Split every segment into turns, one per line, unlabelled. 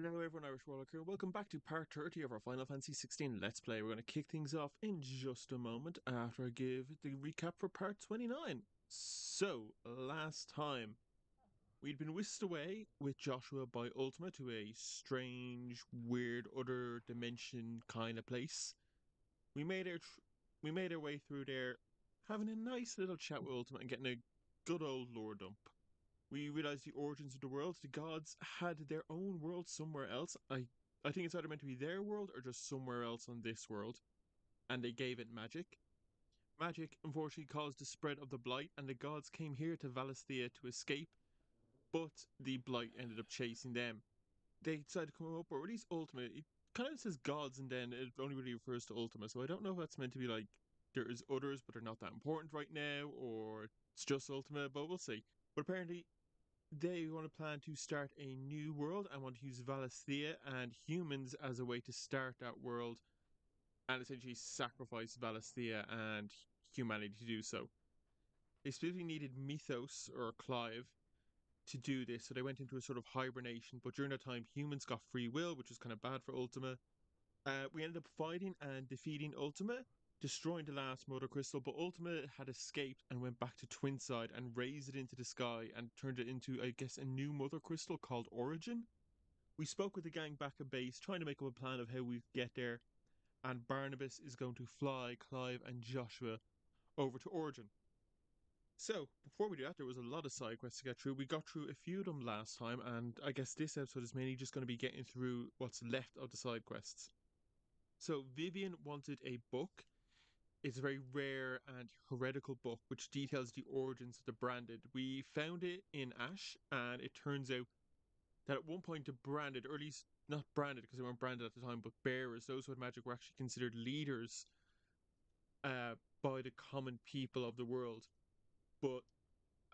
Hello everyone, Irish Warlock here. Welcome back to part 30 of our Final Fantasy 16 Let's Play. We're going to kick things off in just a moment after I give the recap for part 29. So, last time, we'd been whisked away with Joshua by Ultima to a strange, weird, other dimension kind of place. We made our way through there, having a nice little chat with Ultima and getting a good old lore dump. We realised the origins of the world. The gods had their own world somewhere else. I think it's either meant to be their world or just somewhere else on this world. And they gave it magic. Magic, unfortunately, caused the spread of the Blight, and the gods came here to Valisthea to escape, but the Blight ended up chasing them. They decided to come up, or at least Ultima. It kind of says gods, and then it only really refers to Ultima, so I don't know if that's meant to be like, there is others, but they're not that important right now, or it's just Ultima, but we'll see. But apparently, they want to plan to start a new world and want to use Valisthea and humans as a way to start that world and essentially sacrifice Valisthea and humanity to do so. They specifically needed Mythos or Clive to do this, so they went into a sort of hibernation, but during that time humans got free will, which was kind of bad for Ultima. We ended up fighting and defeating Ultima, destroying the last Mother Crystal, but Ultima had escaped and went back to Twinside and raised it into the sky and turned it into, I guess, a new Mother Crystal called Origin. We spoke with the gang back at base, trying to make up a plan of how we get there, and Barnabas is going to fly Clive and Joshua over to Origin. So, before we do that, there was a lot of side quests to get through. We got through a few of them last time, and I guess this episode is mainly just going to be getting through what's left of the side quests. So, Vivian wanted a book. It's a very rare and heretical book which details the origins of the Branded. We found it in Ash, and it turns out that at one point the Branded, or at least not branded because they weren't branded at the time, but bearers, those who had magic, were actually considered leaders by the common people of the world. But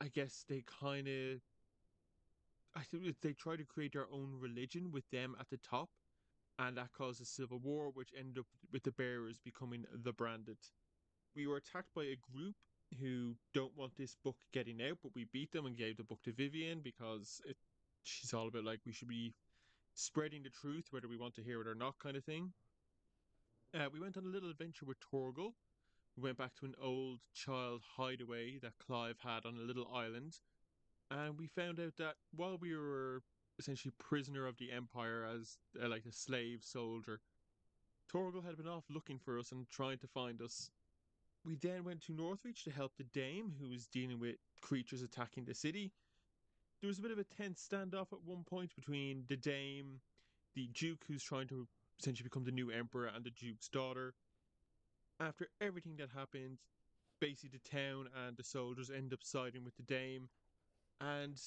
I guess they kind of, I think they tried to create their own religion with them at the top, and that caused a civil war, which ended up with the bearers becoming the Branded. We were attacked by a group who don't want this book getting out, but we beat them and gave the book to Vivian because she's all about like we should be spreading the truth, whether we want to hear it or not, kind of thing. We went on a little adventure with Torgal. We went back to an old child hideaway that Clive had on a little island, and we found out that while we were essentially prisoner of the Empire as like a slave soldier, Torgal had been off looking for us and trying to find us. We then went to Northreach to help the Dame, who was dealing with creatures attacking the city. There was a bit of a tense standoff at one point between the Dame, the Duke, who's trying to essentially become the new Emperor, and the Duke's daughter. After everything that happened, basically the town and the soldiers end up siding with the Dame, and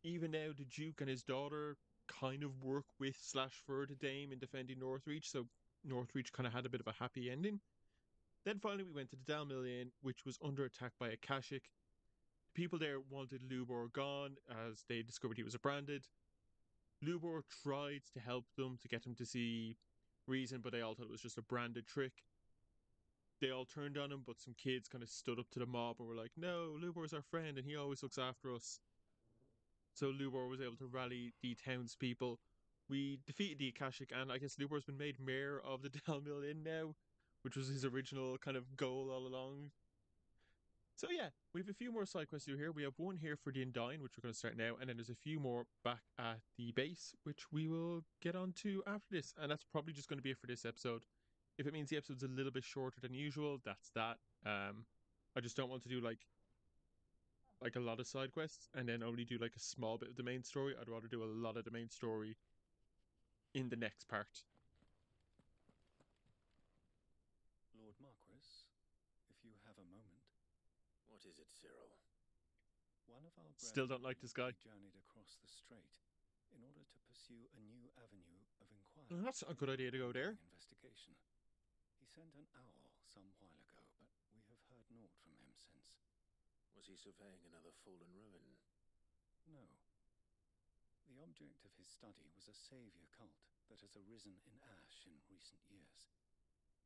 even now the Duke and his daughter kind of work with / for the Dame in defending Northreach, so Northreach kind of had a bit of a happy ending. Then finally we went to the Dalmillion, which was under attack by Akashic. The people there wanted Lubor gone, as they discovered he was a Branded. Lubor tried to help them, to get them to see reason, but they all thought it was just a Branded trick. They all turned on him, but some kids kind of stood up to the mob and were like, no, Lubor's our friend and he always looks after us. So Lubor was able to rally the townspeople. We defeated the Akashic, and I guess Lubor's been made mayor of the Dalmillion now, which was his original kind of goal all along. So yeah, we have a few more side quests to do here. We have one here for the Undying, which we're going to start now, and then there's a few more back at the base, which we will get on to after this, and that's probably just going to be it for this episode. If it means the episode's a little bit shorter than usual, that's that. I just don't want to do like a lot of side quests and then only do like a small bit of the main story. I'd rather do a lot of the main story in the next part.
Lord Marquis, if you have a moment.
What is it, Cyril?
One of our
Still don't like this guy.
Journeyed across the strait in order to pursue a new avenue of inquiry.
Well, that's a good idea to go there.
Investigation. He sent an owl some while ago, but we have heard naught from him since.
Was he surveying another fallen ruin?
No. The object of his study was a savior cult that has arisen in Ash in recent years.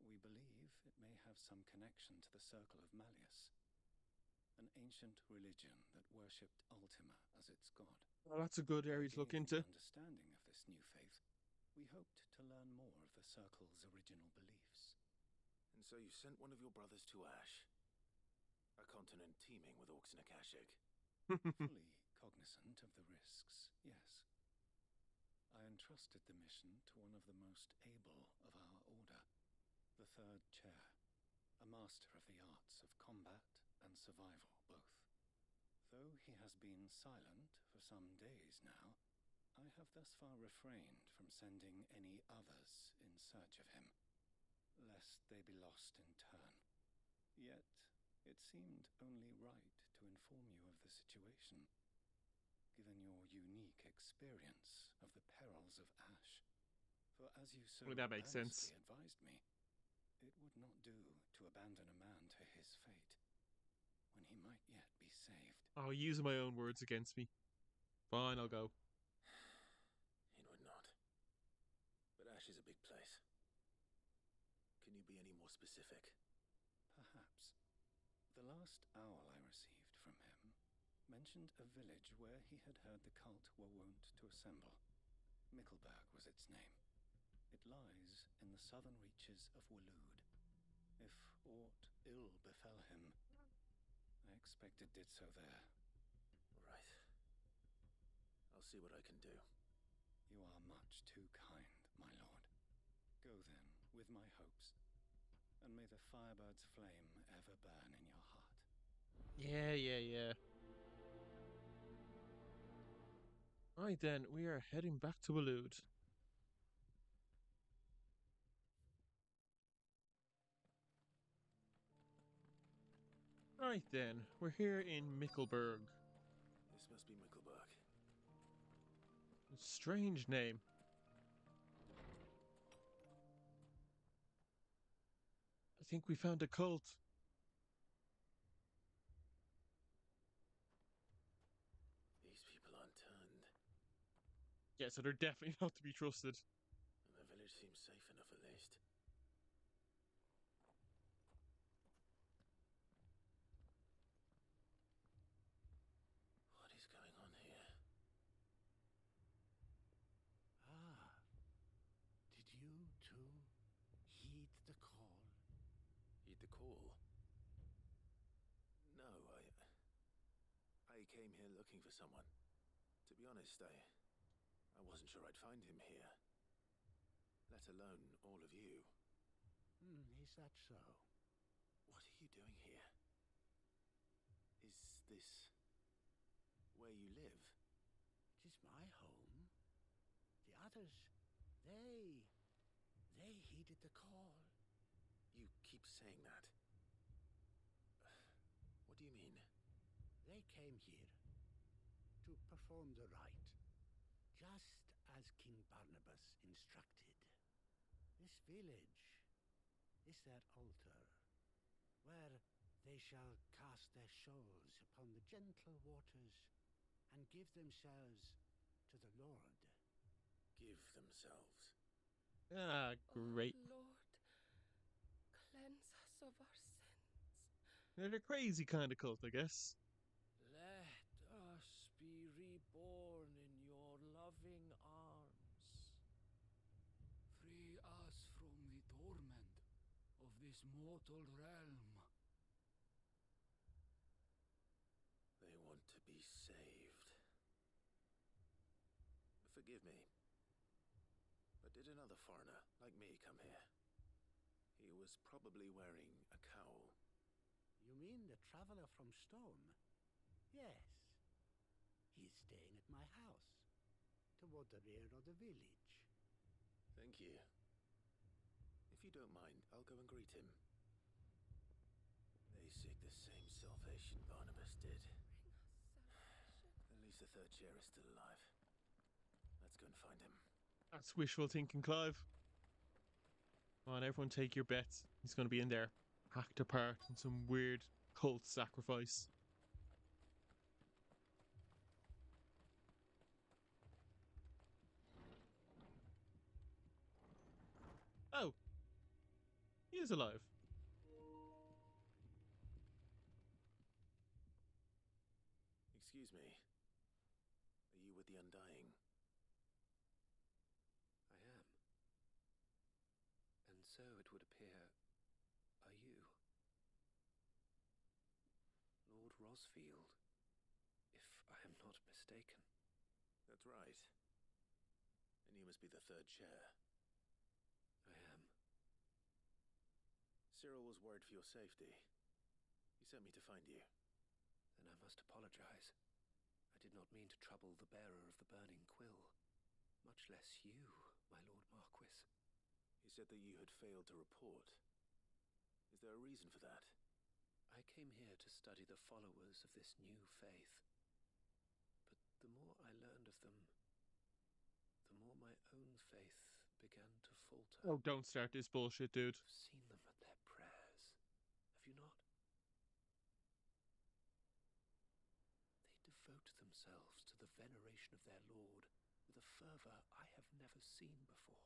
We believe it may have some connection to the Circle of Malleus. an ancient religion that worshipped Ultima as its god.
Well, that's a good
By
area to look
gaining
into.
an understanding of this new faith, we hoped to learn more of the Circle's original beliefs.
And so you sent one of your brothers to Ash, a continent teeming with orcs and Akashic.
Fully cognizant of the risks, yes. I entrusted the mission to one of the most able of our order, the Third Chair, a master of the arts of combat and survival both. Though he has been silent for some days now, I have thus far refrained from sending any others in search of him, lest they be lost in turn. Yet, it seemed only right to inform you of the situation, given your unique experience of the perils of Ash. For as you so
Well, that makes sense.
earnestly advised me, it would not do to abandon a man to his fate, when he might yet be saved.
Oh, using my own words against me. Fine, I'll go.
It would not. But Ash is a big place. Can you be any more specific?
Perhaps. The last owl I received from him mentioned a village where he had heard the cult were wont to assemble. Mickleburg was its name. It lies in the southern reaches of Waloed. If aught ill befell him, I expect it did so there.
Right. I'll see what I can do.
You are much too kind, my lord. Go then, with my hopes, and may the Firebird's flame ever burn in your heart.
Yeah. Right then, we are heading back to Waloed. Right then, we're here in Mickleburg.
This must be Mickleburg.
Strange name. I think we found a cult.
These people aren't turned.
Yeah, so they're definitely not to be trusted.
And the village seems safe enough at least. What is going on here?
Ah, did you too heed the call?
Heed the call? No, I came here looking for someone. To be honest, I wasn't sure I'd find him here. Let alone all of you.
Is that so?
What are you doing here? Is this where you live?
It is my home. The others, they heeded the call.
You keep saying that. What do you mean?
They came here to perform the rite, just as King Barnabas instructed. This village is their altar, where they shall cast their shoals upon the gentle waters and give themselves to the Lord.
Give themselves.
Ah, great.
Oh, Lord, cleanse us of our sins.
They're the crazy kind of cult, I guess.
Let us be reborn in your loving arms.
Free us from the torment of this mortal realm.
They want to be saved. Forgive me. But did another foreigner, like me, come here? He was probably wearing a cowl.
You mean the traveler from Stone? Yes. He's staying at my house, toward the rear of the village.
Thank you. If you don't mind, I'll go and greet him. They seek the same salvation Barnabas did. At least the third chair is still alive. Let's go and find him.
That's wishful thinking, Clive. Come on, everyone take your bets. He's going to be in there, hacked apart in some weird cult sacrifice. Oh, he is alive.
so, it would appear, are you? Lord Rosfield, if I am not mistaken.
That's right. And you must be the third chair.
I am.
Cyril was worried for your safety. He sent me to find you.
Then I must apologize. I did not mean to trouble the bearer of the burning quill. Much less you, my Lord Marquis.
He said that you had failed to report. Is there a reason for that?
I came here to study the followers of this new faith. But the more I learned of them, the more my own faith began to falter.
Oh, don't start this bullshit, dude.
I've seen them at their prayers. Have you not? They devote themselves to the veneration of their Lord with a fervor I have never seen before.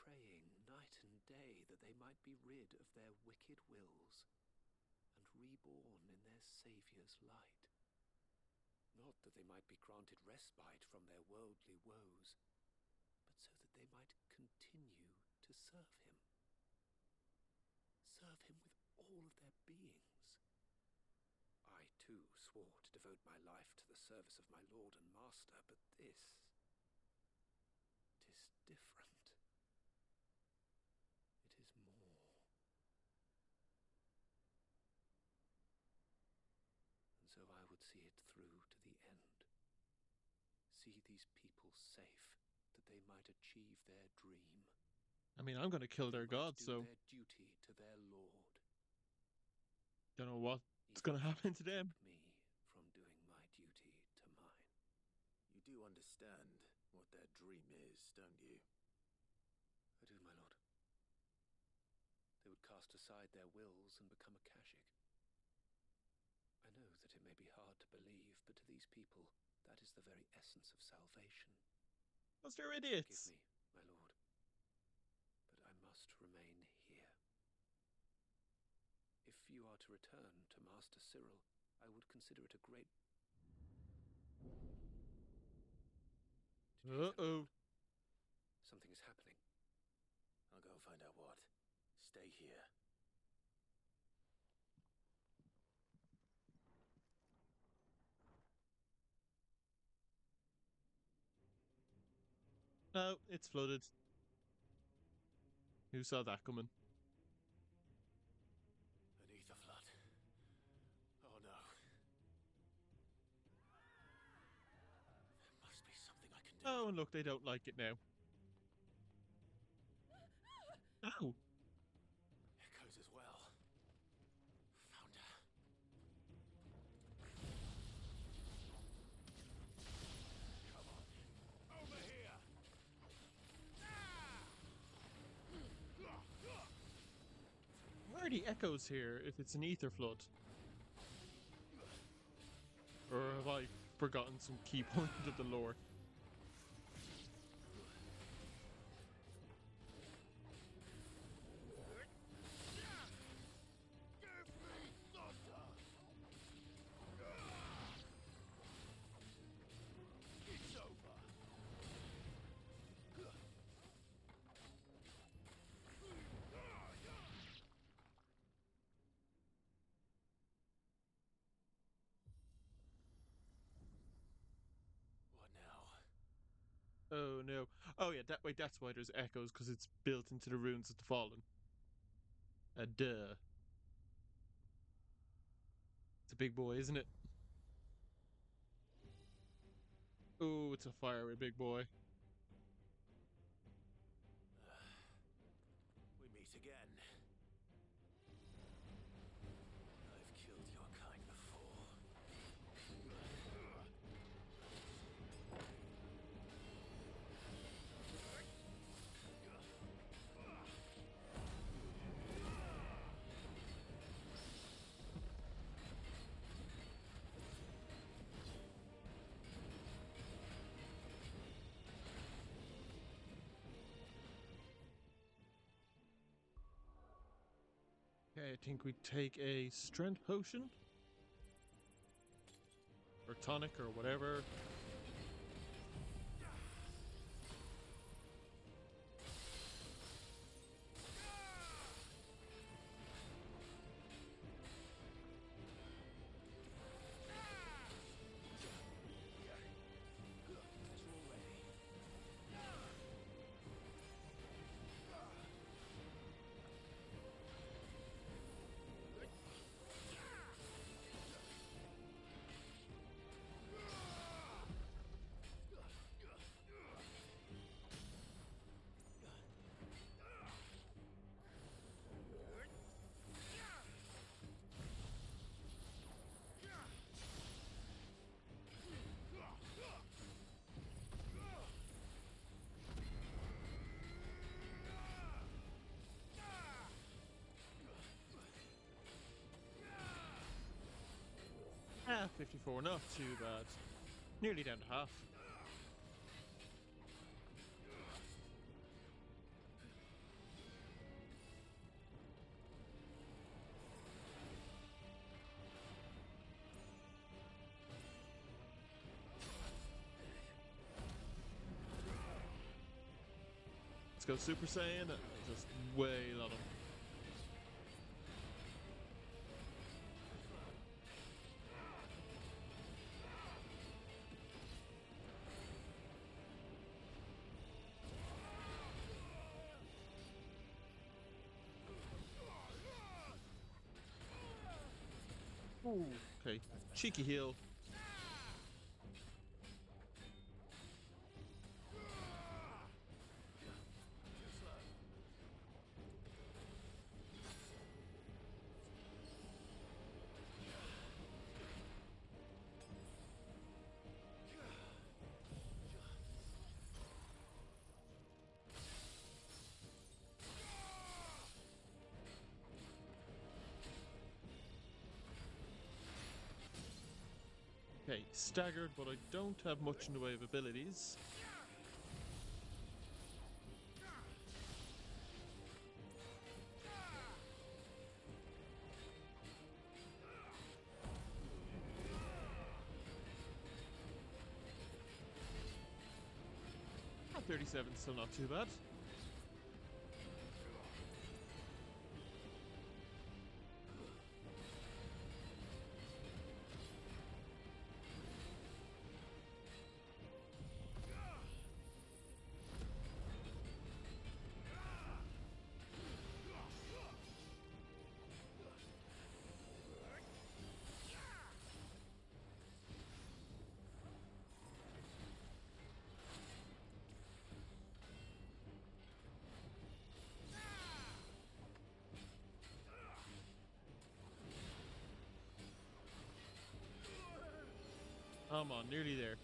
Praying night and day that they might be rid of their wicked wills and reborn in their Saviour's light. Not that they might be granted respite from their worldly woes, but so that they might continue to serve him. Serve him with all of their beings. I, too, swore to devote my life to the service of my Lord and Master, but this... it is different. It is more. And so I would see it through to the end. See these people safe, that they might achieve their dream.
I mean, I'm going to kill their god, so...
their duty to their Lord.
Don't know what's going to happen to them.
Keep me from doing my duty to mine.
You do understand what their dream is, don't you?
I do, my lord. They would cast aside their wills and become a Kashik. I know that it may be hard to believe, but to these people, that is the very essence of salvation.
Because they're idiots.
Forgive me, my lord, but I must remain here. If you are to return to Master Cyril, I would consider it a great...
Uh-oh.
Something is happening.
I'll go and find out what. Stay here.
No, it's flooded. Who saw that coming?
An ether flood. Oh no. There must be something I can do.
Oh, and look, they don't like it now. Ow!
Echoes as well. Found her. Come on. Over here.
Where are the echoes here if it's an ether flood? Or have I forgotten some key point of the lore?
It's over. What now?
Oh no. Oh yeah, that's why there's echoes, because it's built into the runes of the Fallen. Duh. It's a big boy, isn't it? Oh, it's a fiery big boy.
We meet again. I've killed your kind before.
Okay, I think we take a strength potion. Or tonic or whatever. 54, not too bad. Nearly down to half. Let's go Super Saiyan and just wail on him. Ooh, okay. Cheeky heal. Okay, staggered, but I don't have much in the way of abilities. At 37, still not too bad. Come on, nearly there.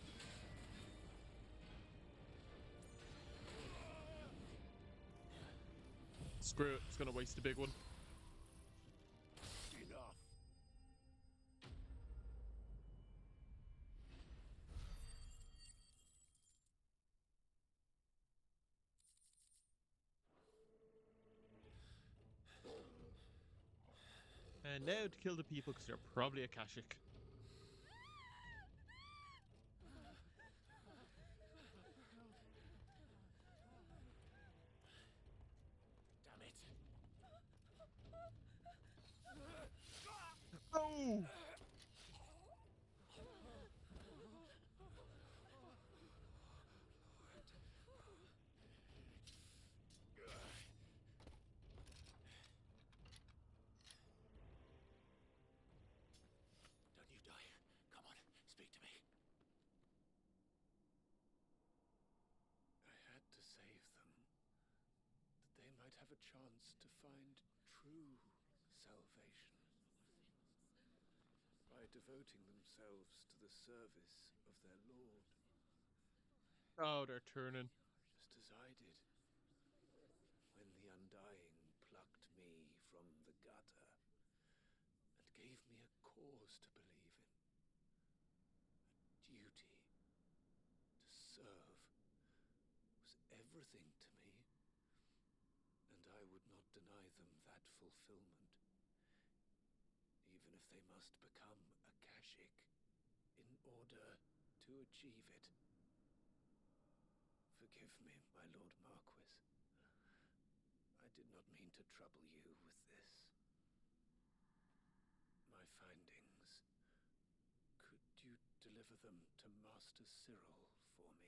Screw it, it's gonna waste a big one.
Enough.
And now to kill the people because they're probably Akashic.
Damn it.
Oh!
Don't you die. Come on, speak to me.
I had to save them, that they might have a chance to find true salvation. By devoting themselves to the service of their Lord,
Oh, they're turning.
just as I did when the Undying plucked me from the gutter and gave me a cause to believe in. A duty to serve was everything to me, and I would not deny them that fulfillment, even if they must become Akashic in order to achieve it. Forgive me, my Lord Marquis. I did not mean to trouble you with this. My findings. Could you deliver them to Master Cyril for me?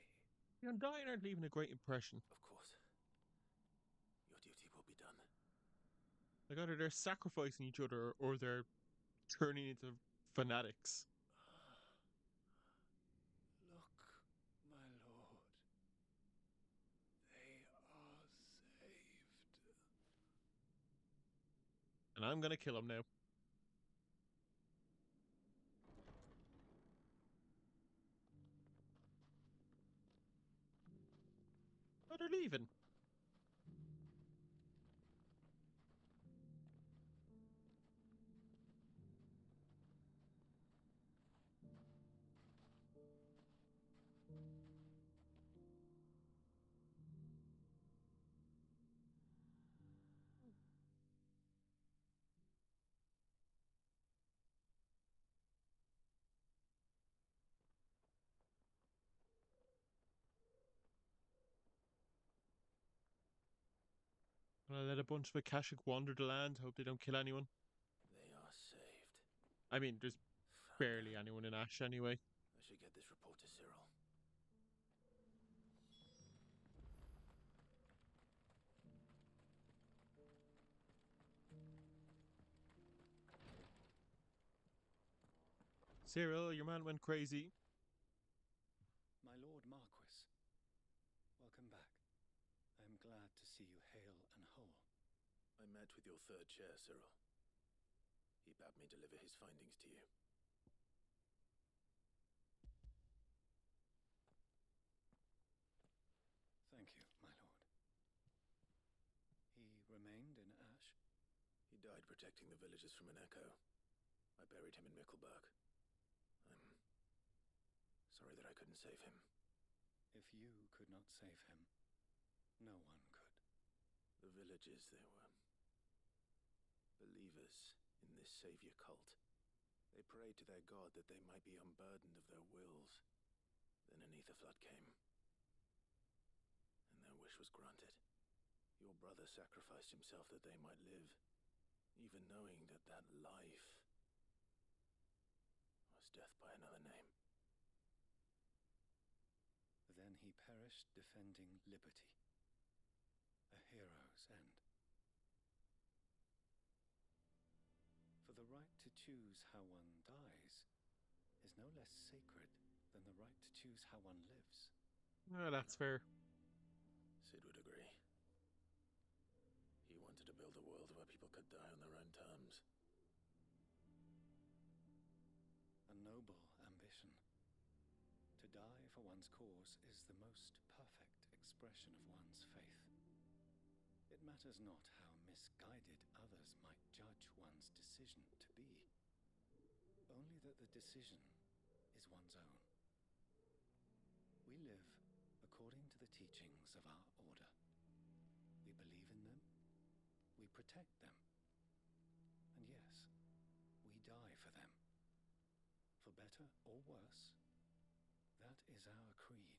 The Undying aren't leaving a great impression.
Of course. Your duty will be done.
Like either they're sacrificing each other or they're turning into fanatics.
Look, my lord. They are saved.
And I'm gonna kill him now. Oh, they're leaving. Gonna let a bunch of Akashic wander the land. Hope they don't kill anyone.
They are saved.
I mean, there's barely anyone in Ash anyway.
I should get this report to Cyril.
Cyril, your man went crazy.
My Lord Marquis, welcome back. I am glad to see you hale and whole.
I met with your third chair, Cyril. He bade me deliver his findings to you.
Thank you, my lord. He remained in Ash?
He died protecting the villagers from an echo. I buried him in Mickelberg. I'm sorry that I couldn't save him.
If you could not save him, no one could.
The villagers, they were believers in this savior cult. They prayed to their god that they might be unburdened of their wills. Then an ether flood came, and their wish was granted. Your brother sacrificed himself that they might live, even knowing that that life was death by another name.
Then he perished defending liberty. A hero's end. For the right to choose how one dies is no less sacred than the right to choose how one lives.
Oh, that's fair.
Sid would agree. He wanted to build a world where people could die on their own terms.
A noble ambition. To die for one's cause is the most perfect expression of one's faith. It matters not how misguided others might judge one's decision to be, only that the decision is one's own. We live according to the teachings of our order. We believe in them, we protect them, and yes, we die for them. For better or worse, that is our creed.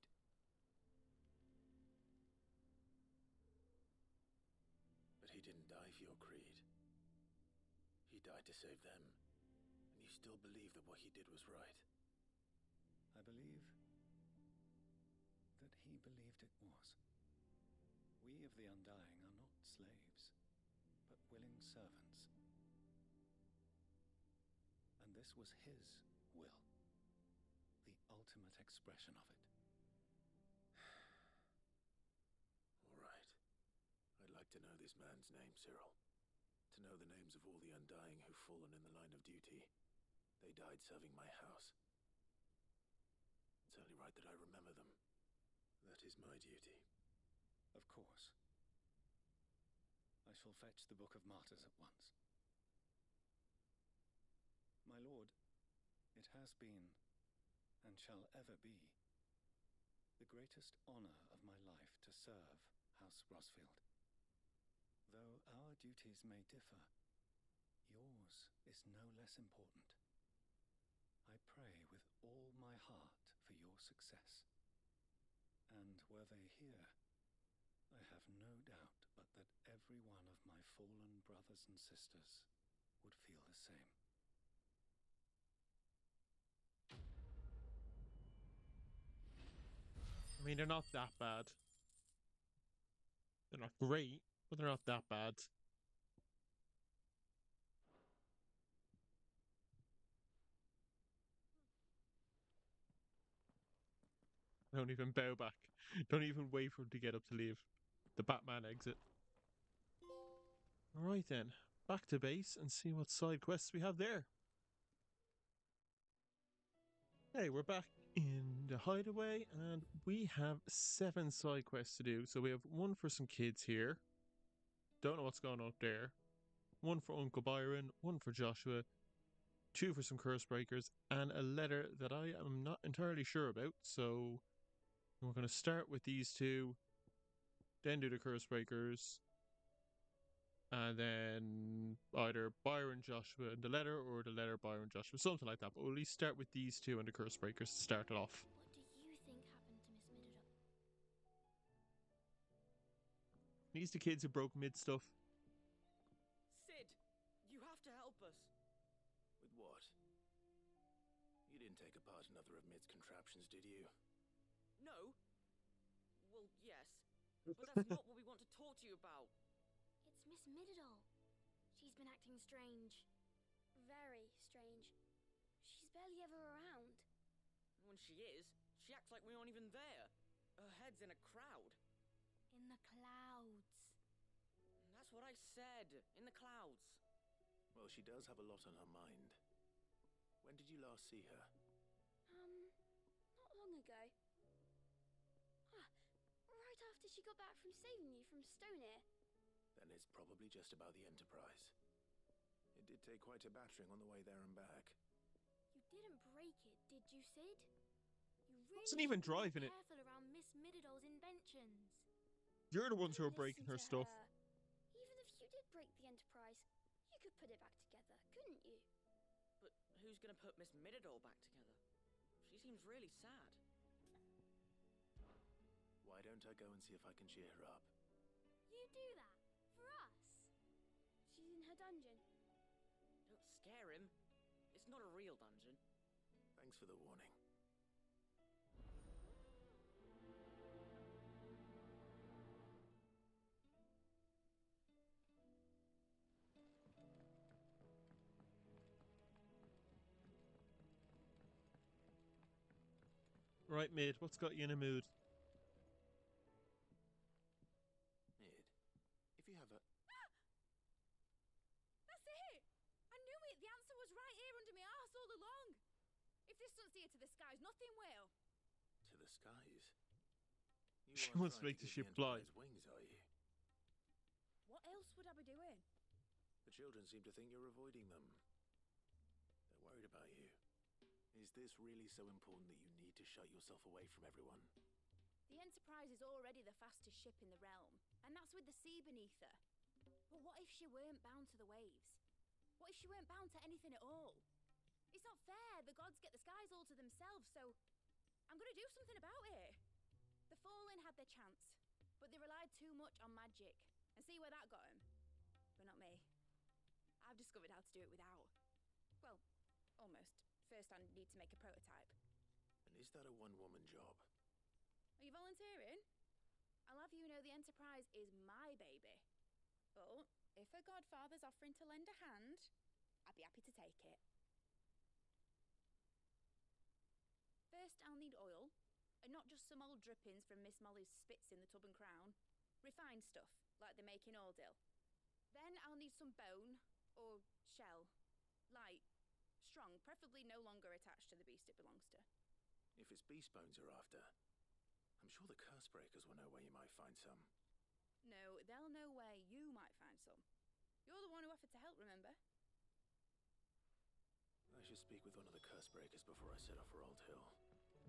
But he didn't die for your creed. He died to save them, and you still believe that what he did was right.
I believe that he believed it was. We of the Undying are not slaves, but willing servants. And this was his will, the ultimate expression of it.
All right. I'd like to know this man's name, Cyril. To know the names of all the Undying who've fallen in the line of duty. They died serving my house. It's only right that I remember them. That is my duty.
Of course. I shall fetch the Book of Martyrs at once. My lord, it has been, and shall ever be, the greatest honor of my life to serve House Rosfield. Though our duties may differ, yours is no less important. I pray with all my heart for your success. And were they here, I have no doubt but that every one of my fallen brothers and sisters would feel the same.
I mean, they're not that bad. They're not great, but they're not that bad. Don't even bow back. Don't even wait for him to get up to leave. The Batman exit. Alright then, back to base and see what side quests we have there. Hey, we're back in the hideaway and we have 7 side quests to do. So we have one for some kids here. Don't know what's going on up there. One for Uncle Byron, one for Joshua, 2 for some curse breakers, and a letter that I am not entirely sure about. So we're going to start with these 2, then do the curse breakers, and then either Byron, Joshua, and the letter, or the letter, Byron, Joshua, something like that. But we'll at least start with these 2 and the curse breakers to start it off.
What do you think happened to Miss Middledrum?
These the kids who broke mid stuff.
Sid, you have to help us.
With what? You didn't take apart another of Mid's contraptions, did you?
No? Well, yes. But that's not what we want to talk to you about.
It's Miss Mididol. She's been acting strange. Very strange. She's barely ever around.
When she is, she acts like we aren't even there. Her head's in a crowd.
In the clouds.
That's what I said. In the clouds.
Well, she does have a lot on her mind. When did you last see her?
Not long ago. Right after she got back from saving you from Stonear.
Then it's probably just about the Enterprise. It did take quite a battering on the way there and back.
You didn't break it, did you, Sid? You really
Wasn't even
should be more
driving it.
careful around Miss Mididol's inventions.
You're the ones who are
Don't
breaking her
listen to
stuff.
her. Even if you did break the Enterprise, you could put it back together, couldn't you?
But who's gonna put Miss Mididol back together? She seems really sad.
Why don't I go and see if I can cheer her up?
You do that? For us? She's in her dungeon.
Don't scare him. It's not a real dungeon.
Thanks for the warning.
Right, Mid, what's got you in a mood?
Mid, if you have a...
That's it! I knew it! The answer was right here under my arse all along! If this doesn't steer to the skies, nothing will!
To the skies? You
She
are
wants to
trying
make the
give
ship fly.
Enterprise wings, are you?
What else would I be doing?
The children seem to think you're avoiding them. They're worried about you. Is this really so important that you need to shut yourself away from everyone?
The Enterprise is already the fastest ship in the realm, and that's with the sea beneath her. But what if she weren't bound to the waves? What if she weren't bound to anything at all? It's not fair. The gods get the skies all to themselves, so I'm going to do something about it. The Fallen had their chance, but they relied too much on magic. And see where that got them? But not me. I've discovered how to do it without. Well, almost. First, I need to make a prototype.
And is that a one-woman job?
Are you volunteering? I'll have you know the Enterprise is my baby. But if a godfather's offering to lend a hand, I'd be happy to take it. First, I'll need oil, and not just some old drippings from Miss Molly's spits in the Tub and Crown. Refined stuff, like they make in Ordill. Then I'll need some bone, or shell. Light, strong, preferably no longer attached to the beast it belongs to.
If it's beast bones you're after, I'm sure the curse breakers will know where you might find some.
No, they'll know where you might find some. You're the one who offered to help, remember?
I should speak with one of the curse breakers before I set off for Old Hill.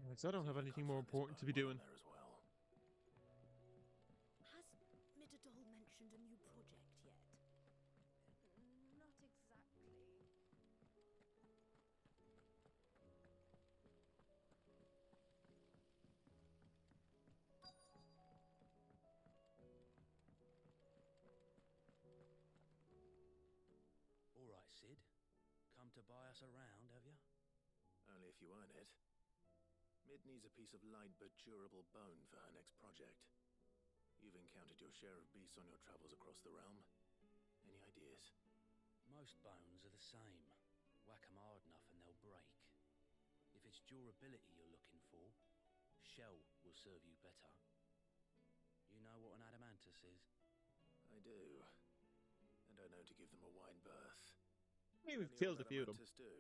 Because I don't have anything more important to be doing.
There as well.
Has Mididol mentioned a new project yet?
Not exactly.
All right, Sid. Come to buy us around, have you?
Only if you earn it. Mid needs a piece of light but durable bone for her next project. You've encountered your share of beasts on your travels across the realm. Any ideas?
Most bones are the same. Whack 'em hard enough and they'll break. If it's durability you're looking for, shell will serve you better. You know what an adamantus is?
I do. And I know to give them a wide berth.
Maybe we've
Only
killed a
old
few of them.
adamantus do.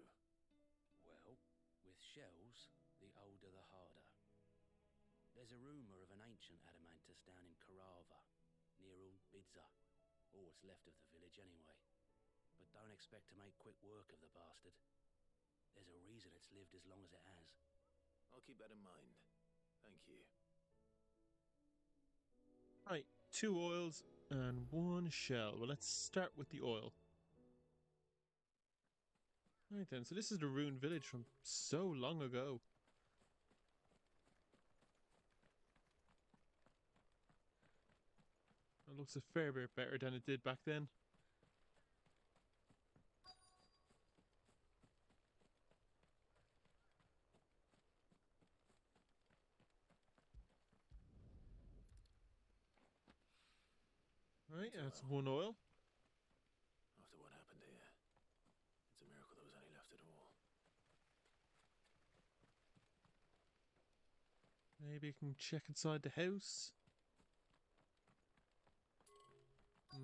Well, with shells, the older the harder. There's a rumour of an ancient adamantus down in Karava, near Bidza, or what's left of the village anyway. But don't expect to make quick work of the bastard. There's a reason it's lived as long as it has.
I'll keep that in mind. Thank you.
Right, 2 oils and 1 shell. Well, let's start with the oil. Right then, so this is the ruined village from so long ago. It looks a fair bit better than it did back then. Right, that's one oil.
After what happened here, it's a miracle there was any left at all.
Maybe you can check inside the house.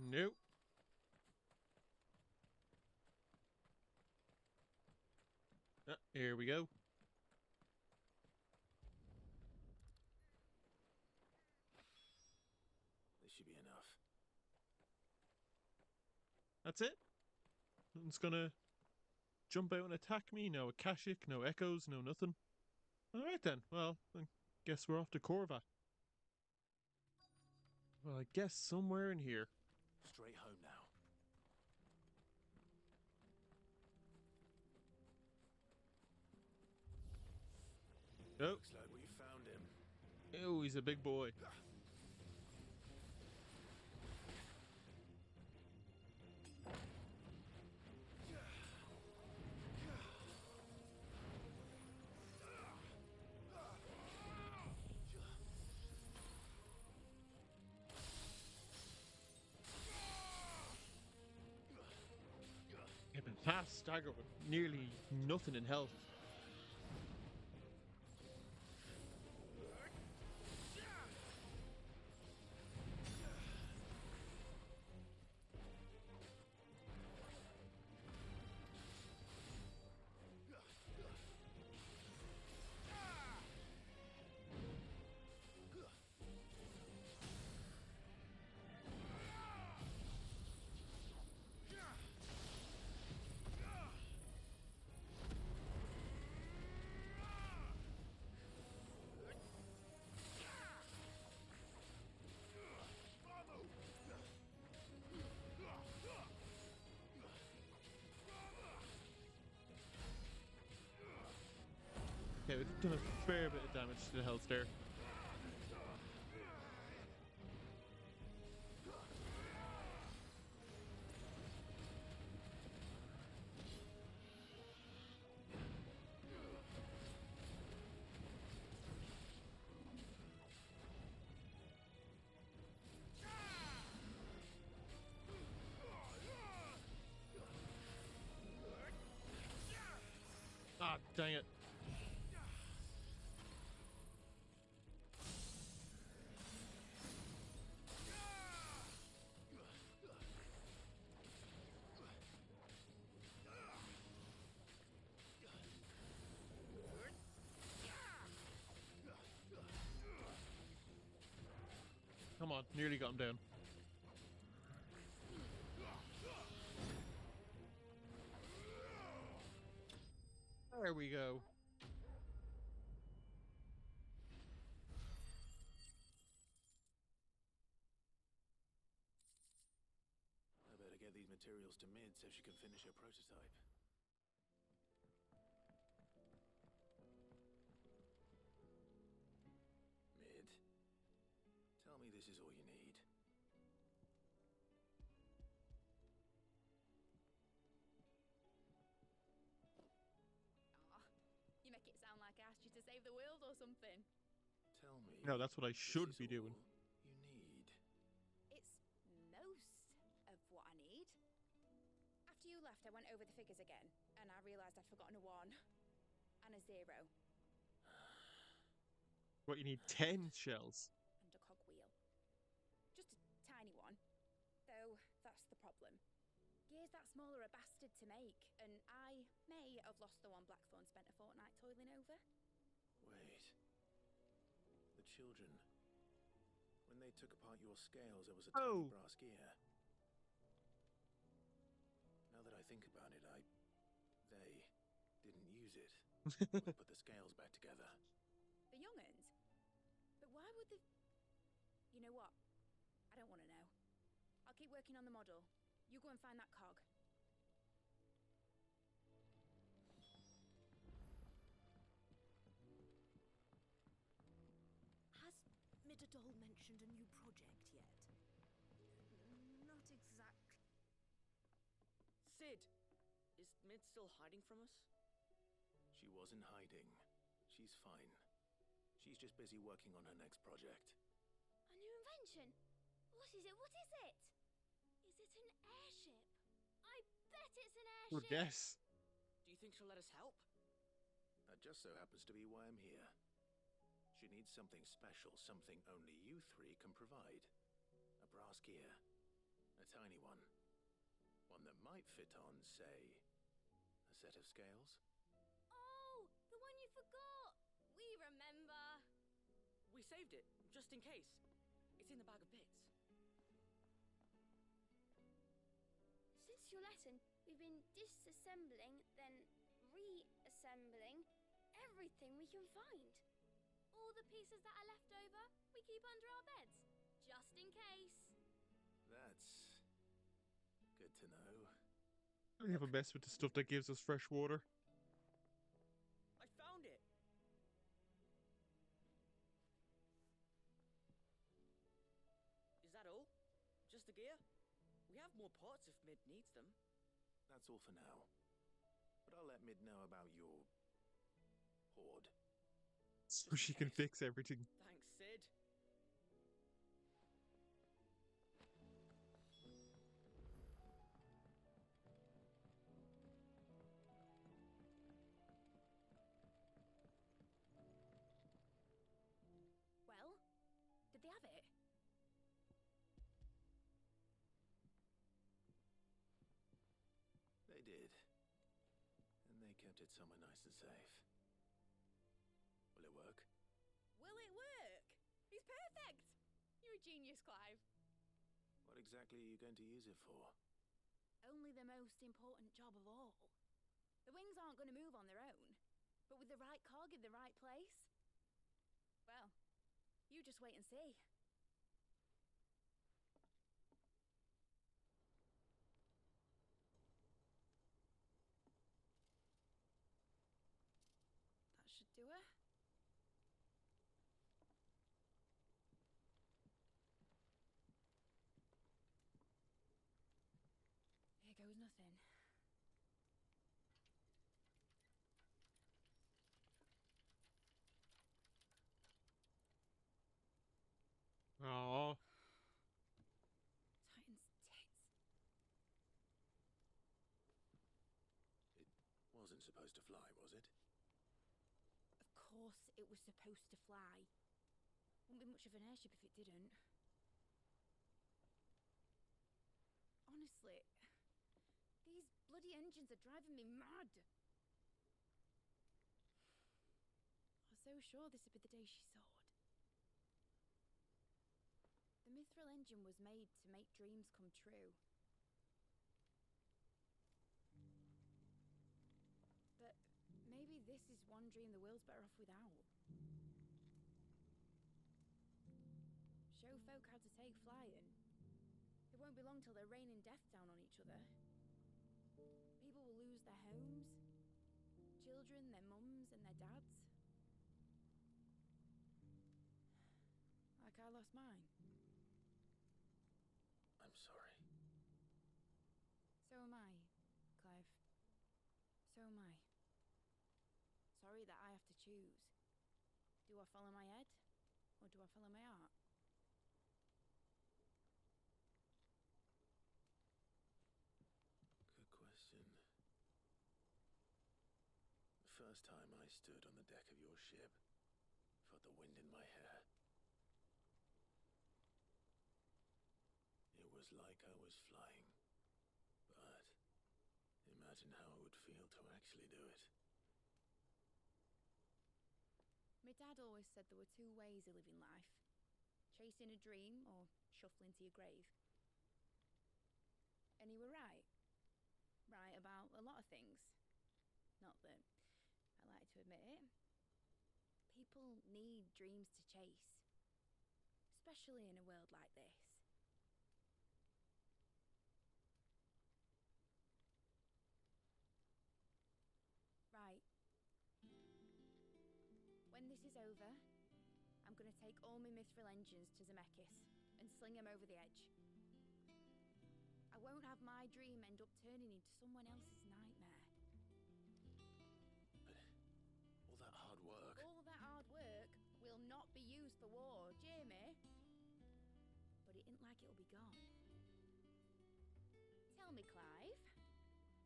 Nope. Ah, here we go.
This should be enough.
That's it. Nothing's gonna jump out and attack me. No Akashic, no echoes, no nothing. Alright then. Well, I guess we're off to Corva. Well, I guess somewhere in here.
Straight home now.
Oh.
Looks like we found him.
Oh, he's a big boy. Hit a fast stagger with nearly nothing in health. Okay, we've done a fair bit of damage to the health there. Ah, dang it. Come on, nearly got him down. There we go.
I better get these materials to Mid so she can finish her prototype. Mid, tell me this is all you need.
Aw, you make it sound like I asked you to save the world or something.
Tell me.
No, that's what I should
this
be
is
doing.
all you need.
It's most of what I need. After you left, I went over the figures again, and I realised I'd forgotten a 1 and a 0
What, you need 10 shells?
and a cogwheel. Just a tiny one. Though, that's the problem. Gears that small are a bastard to make, and I may have lost the one Blackthorn spent a fortnight toiling over.
Wait. The children. When they took apart your scales, there was a tiny brass gear. Now that I think about it, they didn't use it. We put the scales back together.
The young'uns? But why would the... You know what? I don't want to know. I'll keep working on the model. You go and find that cog.
Has Midadol mentioned a new project yet? Sid, is Mid still hiding from us?
She wasn't hiding. She's fine. She's just busy working on her next project.
A new invention? What is it? What is it? Is it an airship? I bet it's an
Or
airship!
guess.
Do you think she'll let us help?
That just so happens to be why I'm here. She needs something special, something only you three can provide. A brass gear. A tiny one. One that might fit on, say, a set of scales?
Oh, the one you forgot! We remember!
We saved it, just in case. It's in the bag of bits.
Since your lesson, we've been disassembling, then reassembling everything we can find. All the pieces that are left over, we keep under our beds, just in case.
That's good to know.
We have a mess with the stuff that gives us fresh water.
I found it! Is that all? Just the gear? We have more parts if Mid needs them.
That's all for now. But I'll let Mid know about your hoard.
So she can fix everything.
Thanks, Sid.
Well, did they have it?
They did. And they kept it somewhere nice and safe. Will it work?
Will it work? He's perfect! You're a genius, Clive.
What exactly are you going to use it for?
Only the most important job of all. The wings aren't going to move on their own. But with the right cog in the right place, well, you just wait and see. That should do it. Here goes nothing.
Oh,
Titan's tits.
It wasn't supposed to fly, was it?
Of course it was supposed to fly. Wouldn't be much of an airship if it didn't. Honestly, these bloody engines are driving me mad. I was so sure this would be the day she soared. The Mithril engine was made to make dreams come true. But maybe this is one dream the world's better off without. Show folk how to take flying. It won't be long till they're raining death down on each other. People will lose their homes, children, their mums and their dads. Like I lost mine.
I'm sorry.
So am I, Clive. So am I. Sorry that I have to choose. Do I follow my head, or do I follow my heart?
Good question. The first time I stood on the deck of your ship, felt the wind in my hair. It was like I was flying. But imagine how it would feel to actually do it.
My dad always said there were two ways of living life. Chasing a dream or shuffling to your grave. And he were right. Right about a lot of things. Not that I like to admit it. People need dreams to chase. Especially in a world like this. Right. When this is over, I'm going to take all my mithril engines to Zemeckis and sling them over the edge. I won't have have my dream end up turning into someone else's nightmare.
But all that hard work...
All that hard work will not be used for war, Jamie. But it ain't like it'll be gone. Tell me, Clive,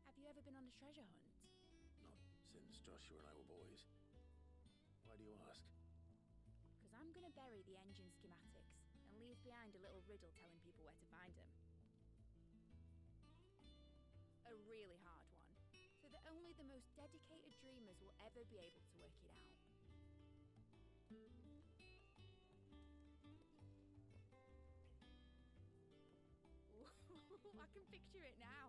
have you ever been on a treasure hunt?
Not since Joshua and I were boys. Why do you ask?
Because I'm going to bury the engine schematics and leave behind a little riddle telling people where to find them. A really hard one, so that only the most dedicated dreamers will ever be able to work it out. I can picture it now.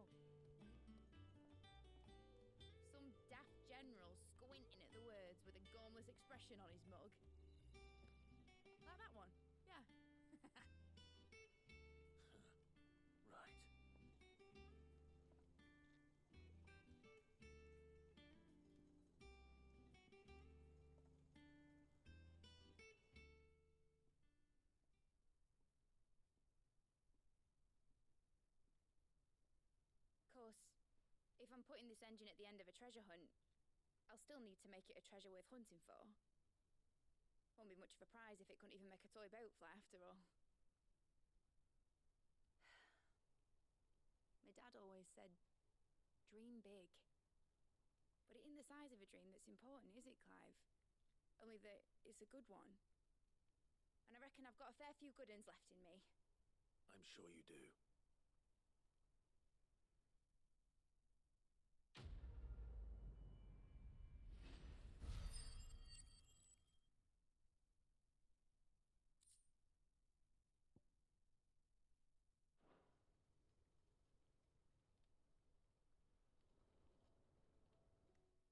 Some daft general squinting at the words with a gormless expression on his mug. Like that one, yeah.
Right.
Of course, if I'm putting this engine at the end of a treasure hunt, I'll still need to make it a treasure worth hunting for. Won't be much of a prize if it couldn't even make a toy boat fly after all. My dad always said, dream big. But it ain't the size of a dream that's important, is it, Clive? Only that it's a good one. And I reckon I've got a fair few good uns left in me.
I'm sure you do.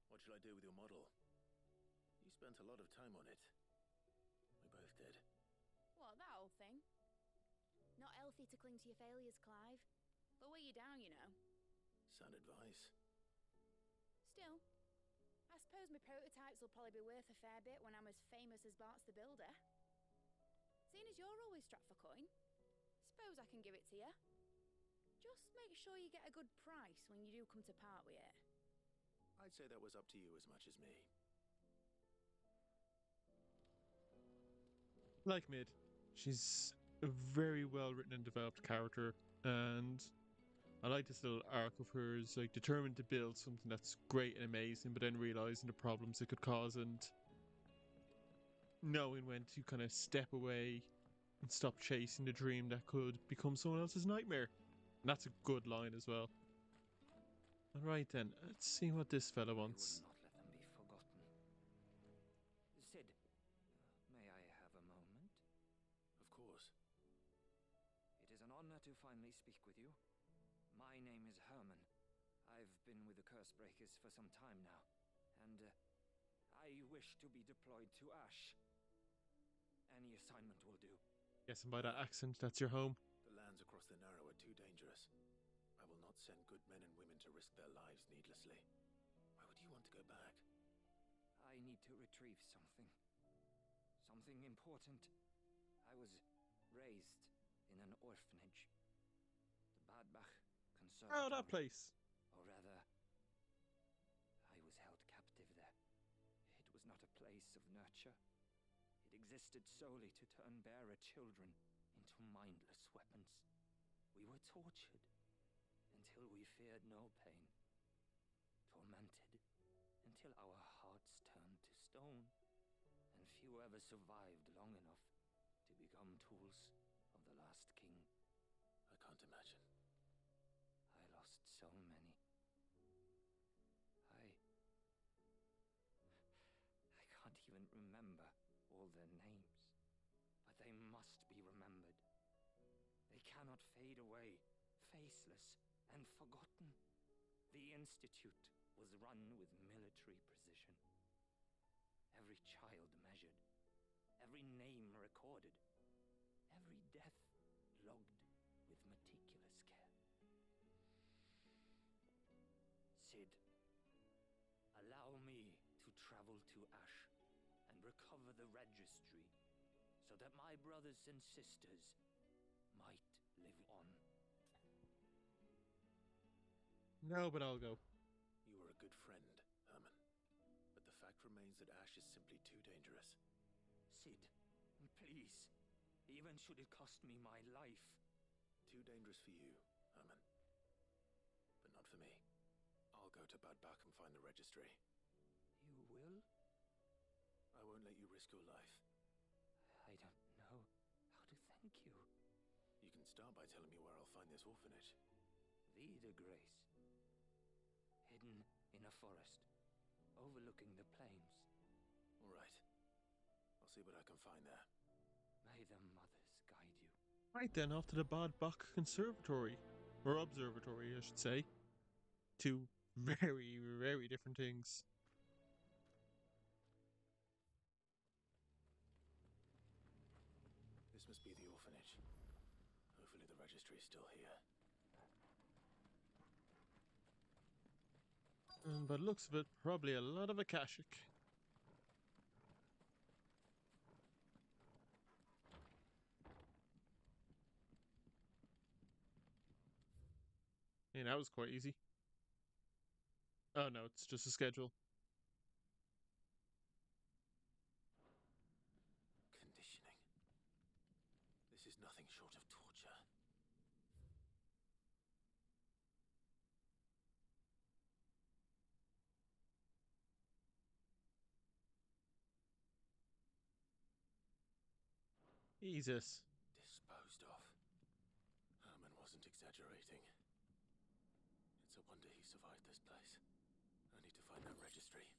What should I do with your model? You spent a lot of time on it. We both did.
What, that old thing? Not healthy to cling to your failures, Clive. They'll weigh you down, you know.
Sound advice.
Still, I suppose my prototypes will probably be worth a fair bit when I'm as famous as Bart's the Builder. Seeing as you're always strapped for coin, suppose I can give it to you. Just make sure you get a good price when you do come to part with it.
I'd say that was up to you as much as me.
Like Mid, she's a very well written and developed character, and I like this little arc of hers, like determined to build something that's great and amazing, but then realizing the problems it could cause and knowing when to kind of step away and stop chasing the dream that could become someone else's nightmare. And that's a good line as well. Alright then, let's see what this fella wants.
I will not let them be forgotten. Sid, may I have a moment?
Of course.
It is an honor to finally speak with you. My name is Herman. I've been with the Cursebreakers for some time now, and I wish to be deployed to Ash. Any assignment will do.
Guessing by that accent, that's your home.
The lands across the Narrow are too dangerous. I will not send good men and women to risk their lives needlessly. Why would you want to go back?
I need to retrieve something. Something important. I was raised in an orphanage. The Badbach Conservatory.
Oh, that place.
Or rather, I was held captive there. It was not a place of nurture. It existed solely to turn bearer children into mindless weapons. We were tortured until we feared no pain. Tormented until our hearts turned to stone. And few ever survived long enough to become tools of the last king.
I can't imagine.
I lost so many. I can't even remember all their names. But they must be remembered. They cannot fade away, faceless and forgotten. The Institute was run with military precision. Every child measured, every name recorded, every death logged with meticulous care. Sid, allow me to travel to Ash and recover the registry so that my brothers and sisters might live on.
No, but I'll go.
You were a good friend, Herman. But the fact remains that Ash is simply too dangerous.
Sid, please. Even should it cost me my life.
Too dangerous for you, Herman. But not for me. I'll go to Bad Bach and find the registry.
You will?
I won't let you risk your life.
I don't know how to thank you.
You can start by telling me where I'll find this orphanage.
Vida Grace. Hidden in a forest, overlooking the plains.
All right. I'll see what I can find there.
May the mothers guide you.
Right then, off to the Bad Bach Conservatory. Or Observatory, I should say. Two very, very different things.
This must be the orphanage. Hopefully the registry's still here.
But looks of it, probably a lot of Akashic. Yeah, that was quite easy. Oh no, it's just a schedule.
Conditioning. This is nothing short of torture.
Jesus.
Disposed of. Herman wasn't exaggerating. It's a wonder he survived this place. I need to find that registry.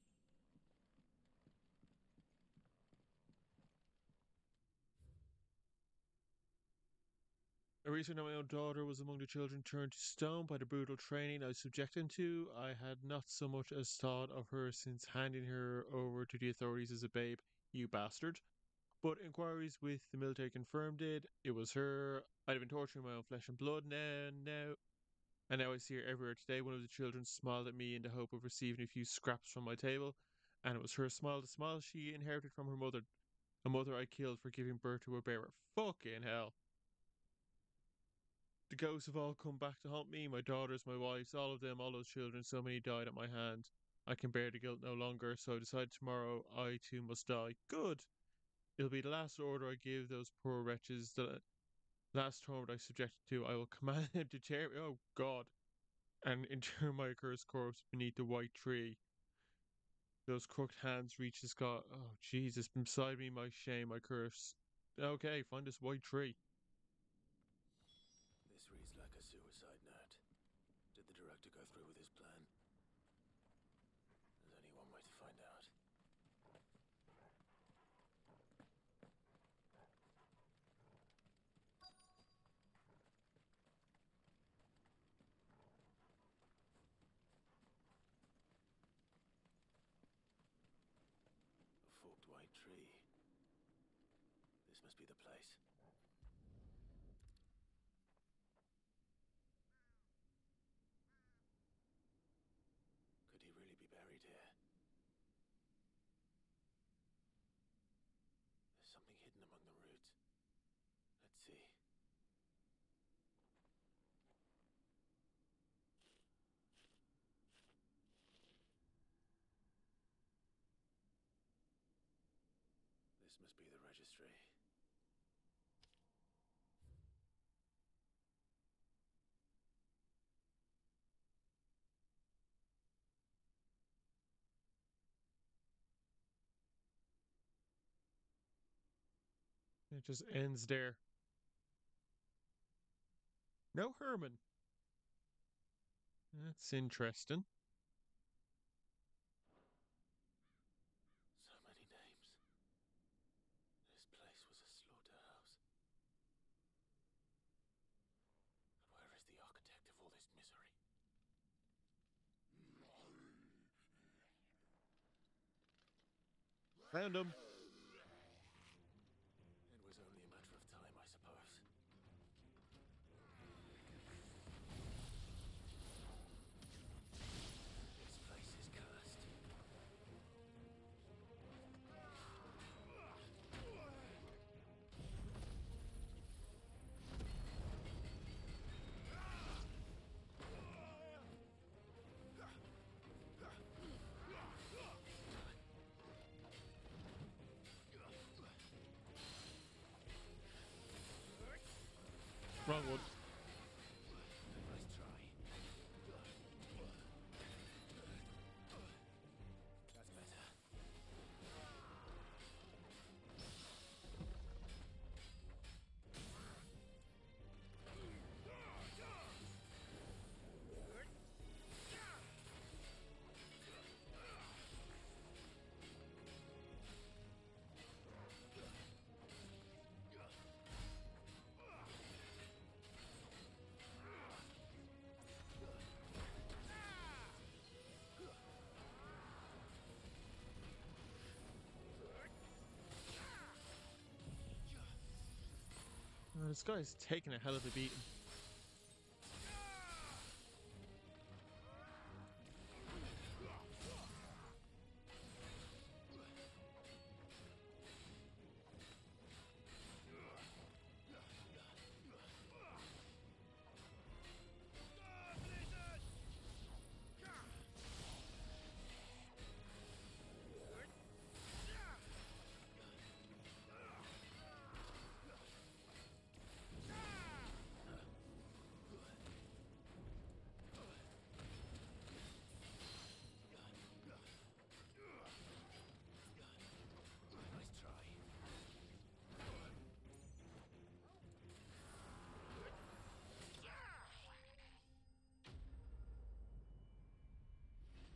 A reason that my own daughter was among the children turned to stone by the brutal training I was subjected to, I had not so much as thought of her since handing her over to the authorities as a babe, you bastard. But inquiries with the military confirmed it was her. I'd have been torturing my own flesh and blood and now I see her everywhere today. One of the children smiled at me in the hope of receiving a few scraps from my table, and it was her smile, the smile she inherited from her mother, a mother I killed for giving birth to a bearer. Fucking hell. The ghosts have all come back to haunt me, my daughters, my wives, all of them, all those children, so many died at my hand. I can bear the guilt no longer, so I decide tomorrow I too must die. Good! It'll be the last order I give those poor wretches, the last torment I subjected to. I will command them to tear, oh God, and inter my accursed corpse beneath the white tree. Those crooked hands reach the sky. Oh, Jesus, beside me, my shame, my curse. Okay, find this white tree.
This reads like a suicide note. Did the director go through with his plan? There's only one way to find out. A forked white tree. This must be the place. Could he really be buried here? There's something hidden among the roots. Let's see. This must be the registry.
It just ends there. No Herman. That's interesting.
So many names. This place was a slaughterhouse. But where is the architect of all this misery?
Found him.
It was only a matter of time, I suppose. This place is cursed.
Oh, this guy's taking a hell of a beating.
Nice try.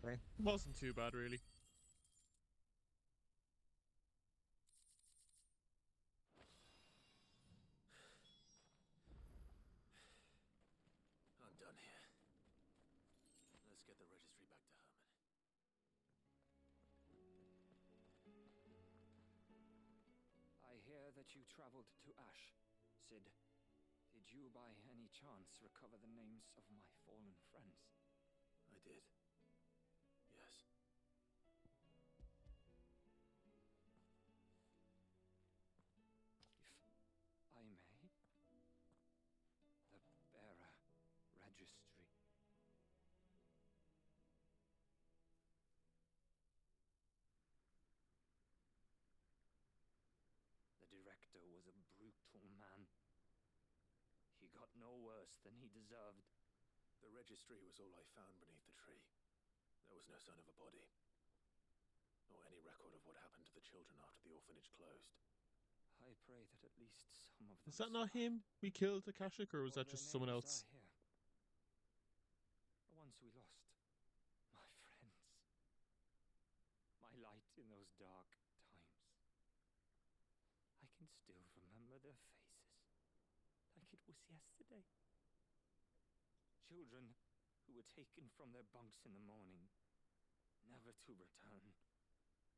Okay. Wasn't too bad, really.
I'm done here. Let's get the registry back to Herman.
I hear that you traveled to Ash. Sid, did you by any chance recover the names of my fallen friends?
I did. Yes.
If I may, the bearer registry. The director was a brutal man. He got no worse than he deserved.
The registry was all I found beneath the tree. There was no sign of a body, nor any record of what happened to the children after the orphanage closed.
I pray that at least some of them
Is that not
survived.
him we killed, Akashic, or was
All
that
their
just someone
names
else?
are here. The ones we lost. My friends. My light in those dark times. I can still remember their faces, like it was yesterday. Children who were taken from their bunks in the morning, never to return.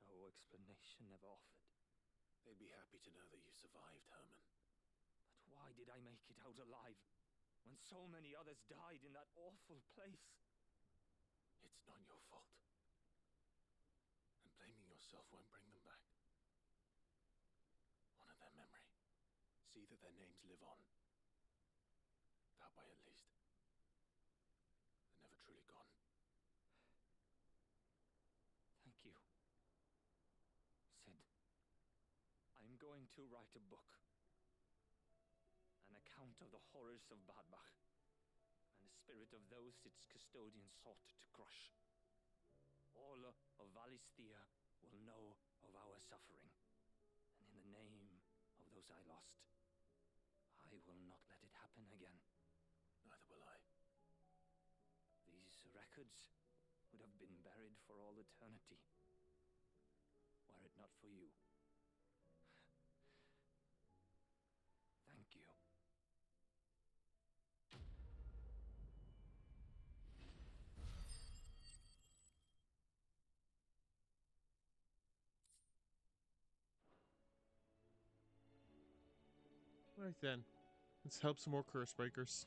No explanation ever offered.
They'd be happy to know that you survived, Herman.
But why did I make it out alive, when so many others died in that awful place?
It's not your fault. And blaming yourself won't bring them back. Honor their memory. See that their names live on. That way, at least. They're never truly gone.
Thank you. Sid, I'm going to write a book. An account of the horrors of Badbach, and the spirit of those its custodians sought to crush. All of Valisthea will know of our suffering, and in the name of those I lost, I will not let it happen again.
Neither will I.
These records would have been buried for all eternity, were it not for you. Thank you.
Right then. Let's help some more curse breakers.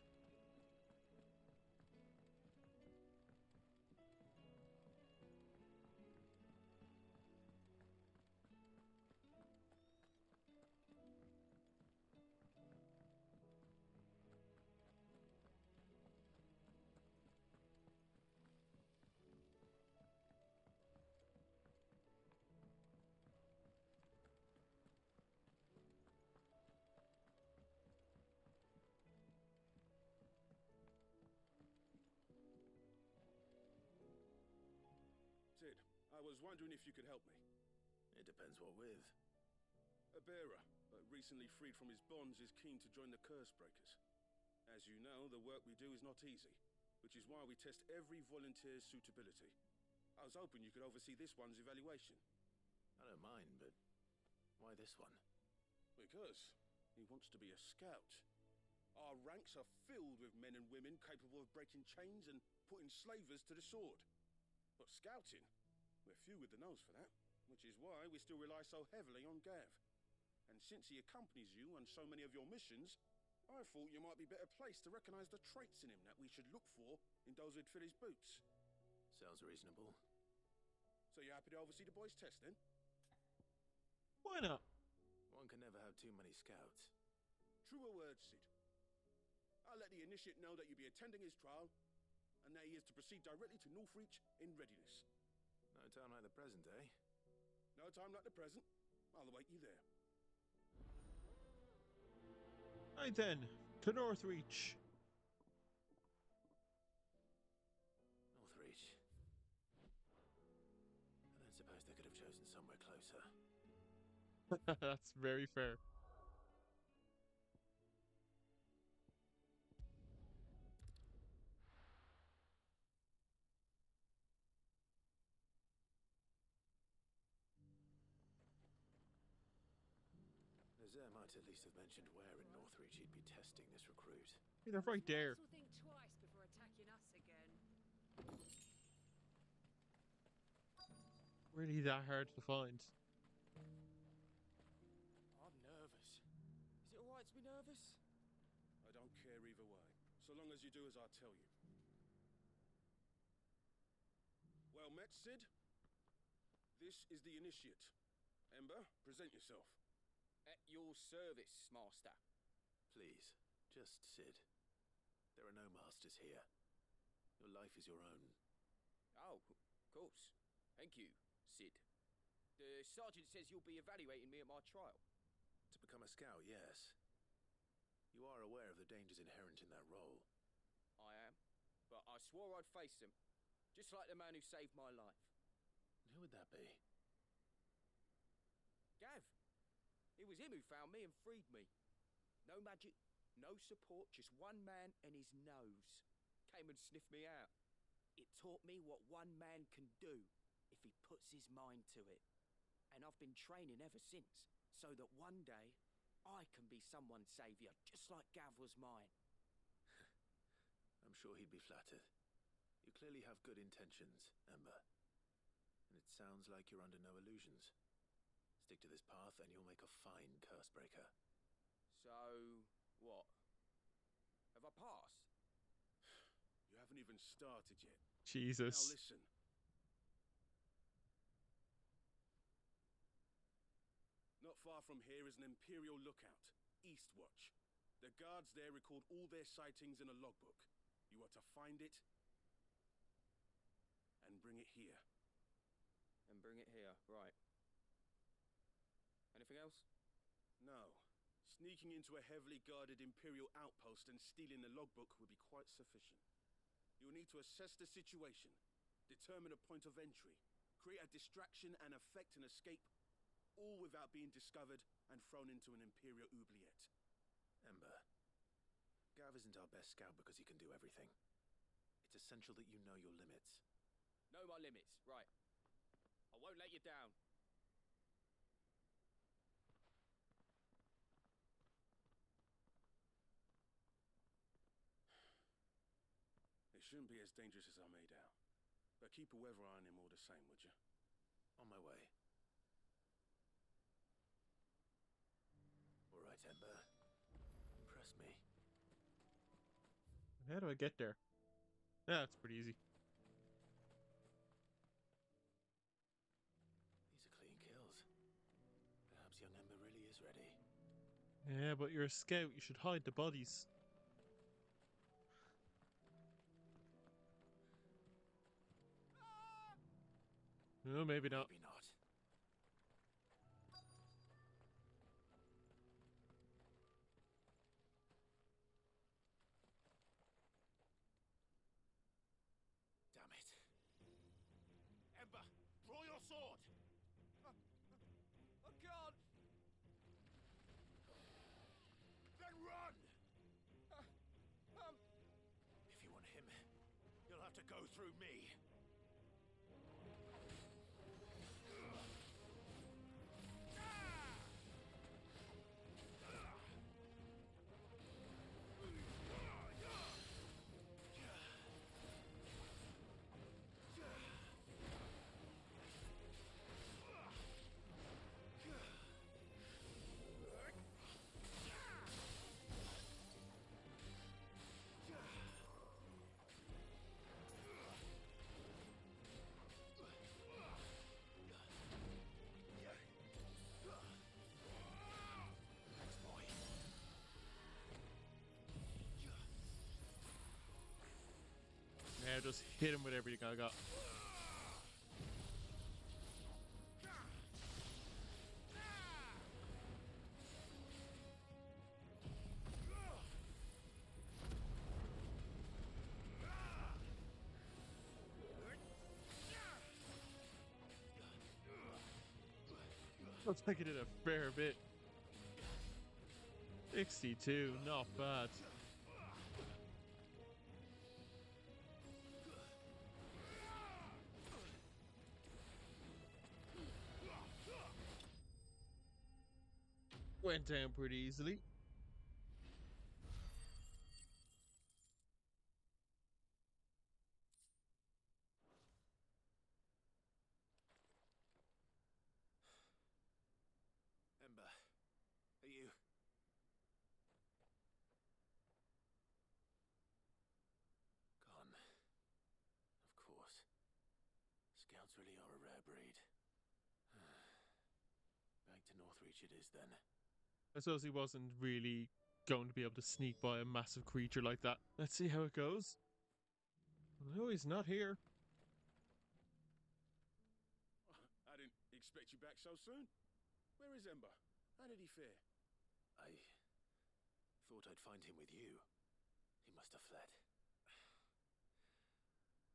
Sid, I was wondering if you could help me.
It depends what with.
A bearer, but recently freed from his bonds, is keen to join the Curse Breakers. As you know, the work we do is not easy, which is why we test every volunteer's suitability. I was hoping you could oversee this one's evaluation.
I don't mind, but why this one?
Because he wants to be a scout. Our ranks are filled with men and women capable of breaking chains and putting slavers to the sword. But scouting, we're few with the nose for that, which is why we still rely so heavily on Gav. And since he accompanies you on so many of your missions, I thought you might be better placed to recognize the traits in him that we should look for in those who'd fill his boots.
Sounds reasonable.
So you happy to oversee the boys' test, then?
Why not?
One can never have too many scouts.
Truer words, Sid. I'll let the initiate know that you'll be attending his trial, and that he is to proceed directly to Northreach in readiness.
No time like the present, eh?
No time like the present. I'll await you there.
Right then, to Northreach.
Northreach. I don't suppose they could have chosen somewhere closer.
That's very fair.
Nazaire might at least have mentioned where in Northreach he'd be testing this recruit.
They're right there.
Will think twice before attacking us again.
Really that hard to find.
I'm nervous. Is it alright to be nervous?
I don't care either way, so long as you do as I tell you. Well met, Sid. This is the initiate. Ember, present yourself.
At your service, Master.
Please, just Sid. There are no masters here. Your life is your own.
Oh, of course. Thank you, Sid. The sergeant says you'll be evaluating me at my trial.
To become a scout, yes. You are aware of the dangers inherent in that role.
I am, but I swore I'd face them. Just like the man who saved my life.
Who would that be?
Gav. It was him who found me and freed me. No magic, no support, just one man and his nose. Came and sniffed me out. It taught me what one man can do if he puts his mind to it. And I've been training ever since, so that one day I can be someone's saviour, just like Gav was mine.
I'm sure he'd be flattered. You clearly have good intentions, Ember. And it sounds like you're under no illusions. Stick to this path and you'll make a fine Cursebreaker.
So, what? Have I passed?
You haven't even started yet.
Jesus.
Now listen. Not far from here is an Imperial lookout, Eastwatch. The guards there record all their sightings in a logbook. You are to find it and bring it here.
And bring it here, right. Anything else?
No. Sneaking into a heavily guarded Imperial outpost and stealing the logbook would be quite sufficient. You'll need to assess the situation, determine a point of entry, create a distraction and effect an escape, all without being discovered and thrown into an Imperial oubliette.
Ember, Gav isn't our best scout because he can do everything. It's essential that you know your limits.
Know my limits, right. I won't let you down.
It shouldn't be as dangerous as I made out. But keep a weather eye on him all the same, would you?
On my way. All right, Ember. Impress me.
How do I get there? Yeah, it's pretty easy.
These are clean kills. Perhaps young Ember really is ready.
Yeah, but you're a scout. You should hide the bodies. No, maybe not.
Maybe not. Damn it.
Ember, draw your sword! I can't!
Then run! If you want him, you'll have to go through me.
just hit him with everything I got. Looks like it did a fair bit. 62, not bad. Went down pretty easily.
Ember, are you... Gone. Of course. Scouts really are a rare breed. Back to Northreach it is then.
I suppose he wasn't really going to be able to sneak by a massive creature like that. Let's see how it goes. No, he's not here.
I didn't expect you back so soon. Where is Ember? How did he fare?
I thought I'd find him with you. He must have fled.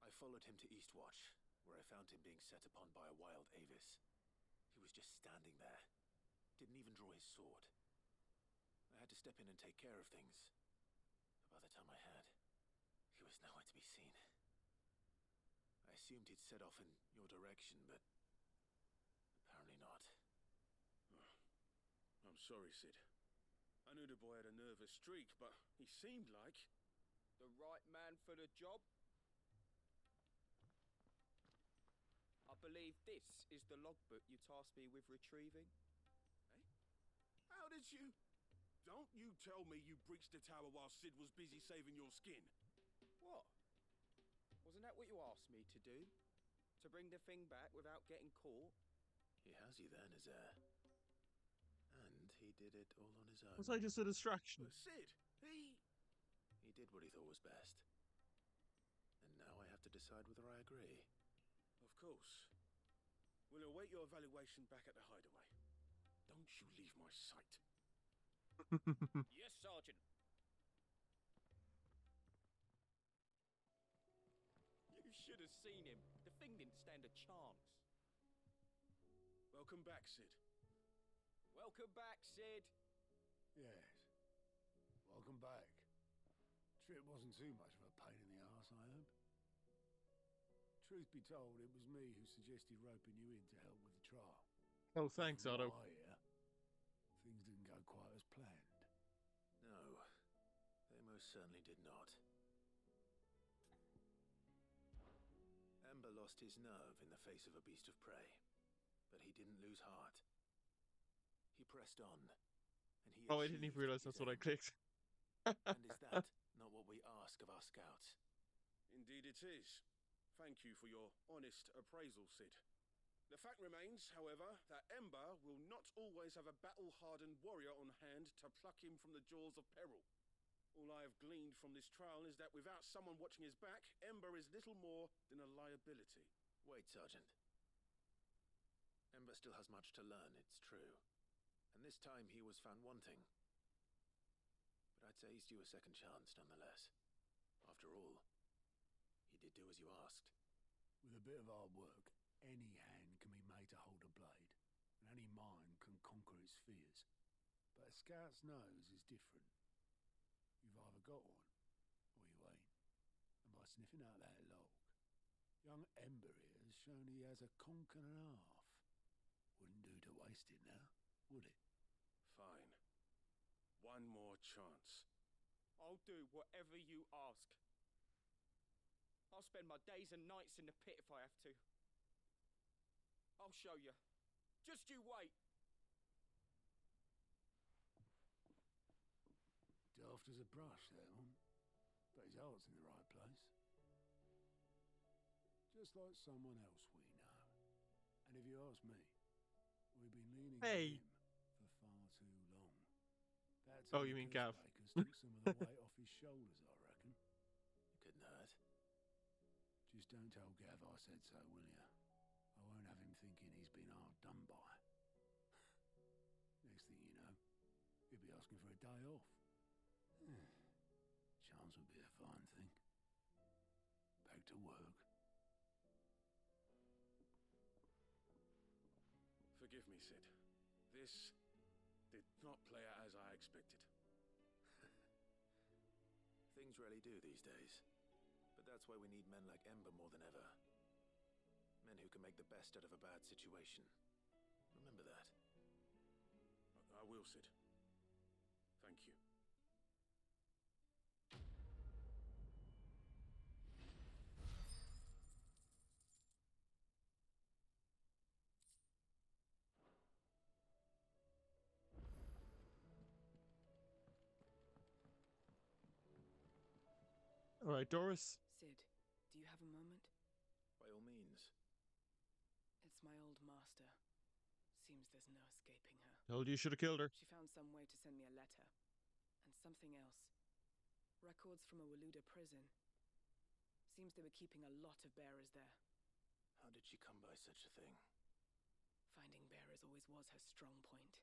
I followed him to Eastwatch, where I found him being set upon by a wild Avis. He was just standing there. Didn't even draw his sword. I had to step in and take care of things. But by the time I had, he was nowhere to be seen. I assumed he'd set off in your direction, but apparently not.
I'm sorry, Sid. I knew the boy had a nervous streak, but he seemed like...
The right man for the job? I believe this is the logbook you tasked me with retrieving.
How did you... Don't you tell me you breached the tower while Sid was busy saving your skin.
What? Wasn't that what you asked me to do? To bring the thing back without getting caught?
He has you then, his heir. And he did it all on his own.
Was I just a distraction?
But Sid, he
did what he thought was best. And now I have to decide whether I agree.
Of course. We'll await your evaluation back at the hideaway. Don't you leave my sight.
Yes, Sergeant. You should have seen him. The thing didn't stand a chance.
Welcome back, Sid.
Welcome back, Sid.
Yes. Welcome back. Trip wasn't too much of a pain in the arse, I hope. Truth be told, it was me who suggested roping you in to help with the trial.
Oh, thanks,
From
Otto.
what I hear, things didn't go quite as planned.
No, they most certainly did not. Ember lost his nerve in the face of a beast of prey, but he didn't lose heart. He pressed on, and he
Oh, I didn't even realize that's what I clicked.
And is that not what we ask of our scouts?
Indeed it is. Thank you for your honest appraisal, Sid. The fact remains, however, that Ember will not always have a battle-hardened warrior on hand to pluck him from the jaws of peril. All I have gleaned from this trial is that without someone watching his back, Ember is little more than a liability.
Wait, Sergeant. Ember still has much to learn, it's true. And this time he was found wanting. But I'd say he's due a second chance, nonetheless. After all, he did do as you asked.
With a bit of hard work, any hand can be made to hold a blade, and any mind can conquer its fears. But a scout's nose is different. You've either got one, or you ain't. And by sniffing out that log, young Ember here has shown he has a conch and a half. Wouldn't do to waste it now, would it?
Fine. One more chance.
I'll do whatever you ask. I'll spend my days and nights in the pit if I have to. I'll show you. Just you wait.
Daft as a brush, that one. But his heart's in the right place. Just like someone else we know. And if you ask me, we've been leaning on him for far too long. That's
Oh, you mean Gav?
Took some of the weight off his shoulders, I reckon.
It couldn't hurt.
don't tell Gav I said so, will you? I won't have him thinking he's been hard done by. Next thing you know, he'll be asking for a day off. Chance would be a fine thing. Back to work.
Forgive me, Sid. This did not play out as I expected.
Things rarely do these days. But that's why we need men like Ember more than ever. Men who can make the best out of a bad situation. Remember that.
I will, Sid. Thank you.
All right, Doris.
Sid, do you have a moment?
By all means.
It's my old master. Seems there's no escaping her.
Told you should have killed her.
She found some way to send me a letter. And something else. Records from a Waluda prison. Seems they were keeping a lot of bearers there.
How did she come by such a thing?
Finding bearers always was her strong point.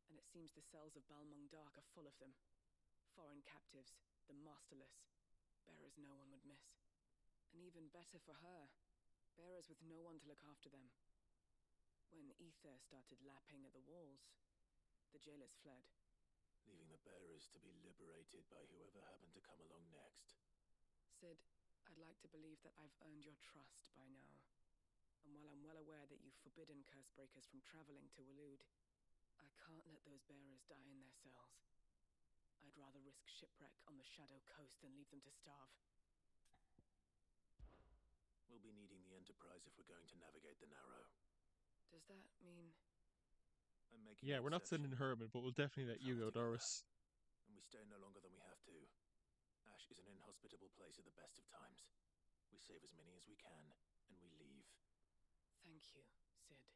And it seems the cells of Balmung Dark are full of them. Foreign captives, the masterless. Bearers no one would miss. And even better for her, bearers with no one to look after them. When ether started lapping at the walls, the jailers fled.
Leaving the bearers to be liberated by whoever happened to come along next.
Sid, I'd like to believe that I've earned your trust by now. And while I'm well aware that you've forbidden Cursebreakers from traveling to Waloed, I can't let those bearers die in their cells. I'd rather risk shipwreck on the Shadow Coast than leave them to starve.
We'll be needing the Enterprise if we're going to navigate the Narrow.
Does that mean...
I'm making
Yeah, we're not sending Herman, but we'll definitely let you go, Doris.
And we stay no longer than we have to. Ash is an inhospitable place at the best of times. We save as many as we can, and we leave.
Thank you, Sid.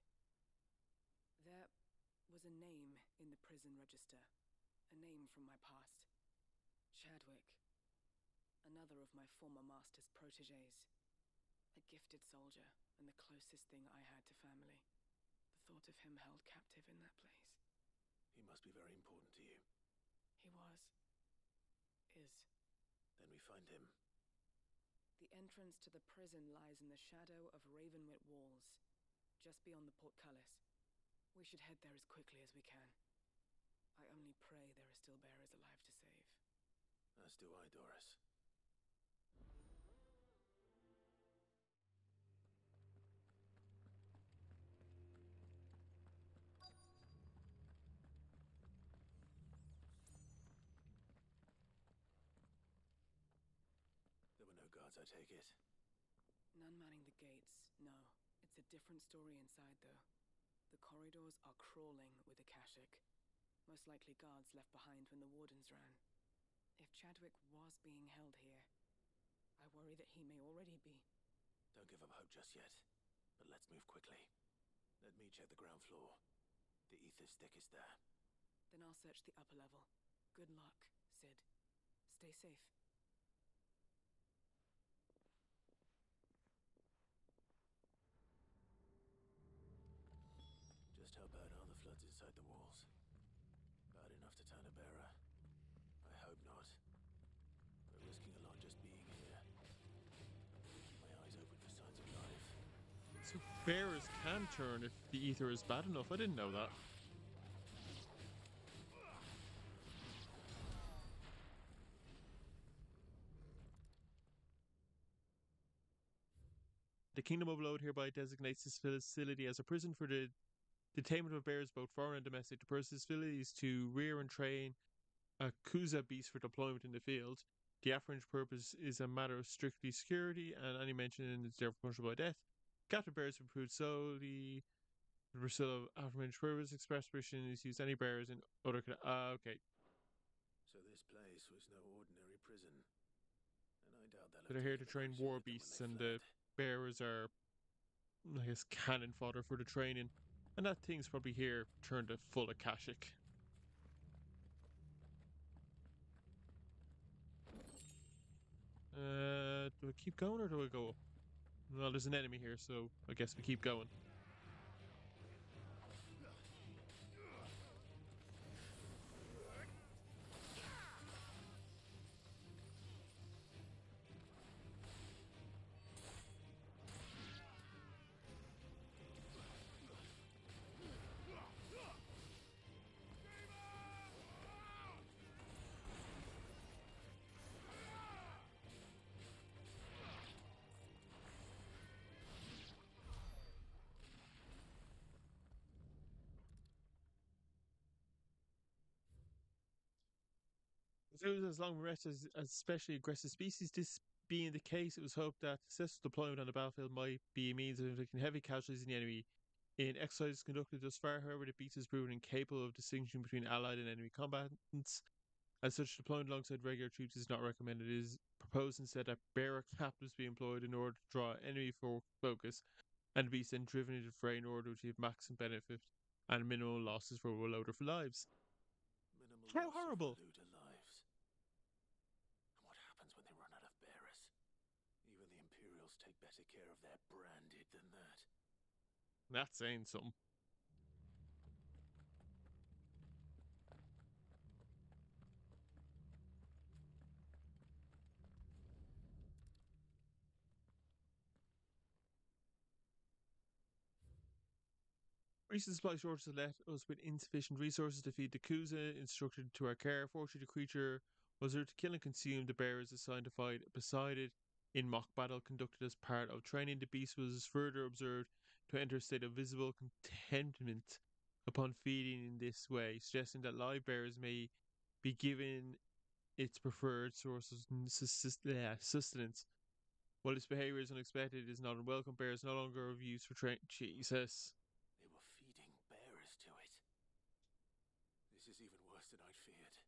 There was a name in the prison register. A name from my past. Chadwick. Another of my former master's protégés. A gifted soldier, and the closest thing I had to family. The thought of him held captive in that place.
He must be very important to you.
He was. Is.
Then we find him.
The entrance to the prison lies in the shadow of Ravenwit walls, just beyond the portcullis. We should head there as quickly as we can. I only pray there are still bearers alive to save.
As do I, Doris. There were no guards, I take it?
None manning the gates, no. It's a different story inside, though. The corridors are crawling with Akashic. Most likely guards left behind when the wardens ran. If Chadwick was being held here, I worry that he may already be.
Don't give up hope just yet, but let's move quickly. Let me check the ground floor. The ether stick is there.
Then I'll search the upper level. Good luck, Sid. Stay safe.
Just how bad are the floods inside the walls? Bad enough to turn a bearer? I hope not. We're risking a lot just being here. Keep my eyes open for signs of life.
So bearers can turn if the ether is bad enough. I didn't know that. The Kingdom of Load hereby designates this facility as a prison for the detainment of bears, both foreign and domestic. The person's facility is to rear and train a Kuza beast for deployment in the field. The aforementioned purpose is a matter of strictly security, and any mention is therefore punishable by death. Captive bears are approved solely for the pursuit of aforementioned purpose. Express permission is used any bears in other. Okay.
So this place was no ordinary prison, and I doubt that.
So they're here to train war beasts, and the bearers are, I guess, cannon fodder for the training. And that thing's probably here turned to full Akashic. Do I keep going or do I go up? Well, there's an enemy here, so I guess we keep going. As long as especially aggressive species, this being the case, it was hoped that successful deployment on the battlefield might be a means of inflicting heavy casualties in the enemy. In exercises conducted thus far, however, the beast has proven incapable of distinguishing between allied and enemy combatants. As such, deployment alongside regular troops is not recommended. It is proposed instead that bearer captives be employed in order to draw enemy focus, and the beast then driven into the fray in order to achieve maximum benefit and minimal losses for loader for lives.
Minimal
How
loss
horrible!
of looter lives. And what happens when they run out of bearers? Even the Imperials take better care of their branded than that.
That's saying something. Recent supply shortages left us with insufficient resources to feed the Kuza instructed to our care. Fortunately, the creature was there to kill and consume the bearers assigned to fight beside it in mock battle conducted as part of training. The beast was further observed to enter a state of visible contentment upon feeding in this way, suggesting that live bearers may be given its preferred source of sustenance. While this behavior is unexpected, it is not unwelcome. Bears no longer of use for training. Jesus.
They were feeding bearers to it. This is even worse than I'd feared.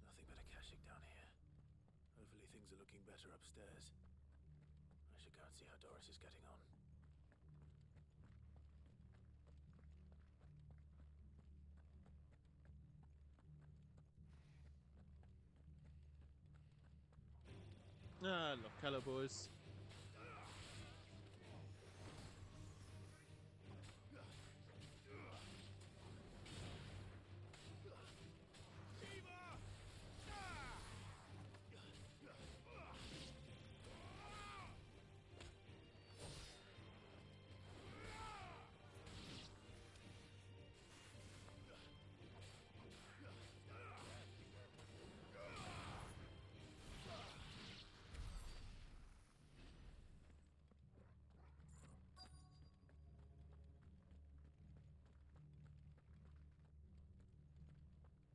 Nothing but a Akashic down here. Hopefully things are looking better upstairs. I should go and see how Doris is getting on.
Ah, look, hello, boys.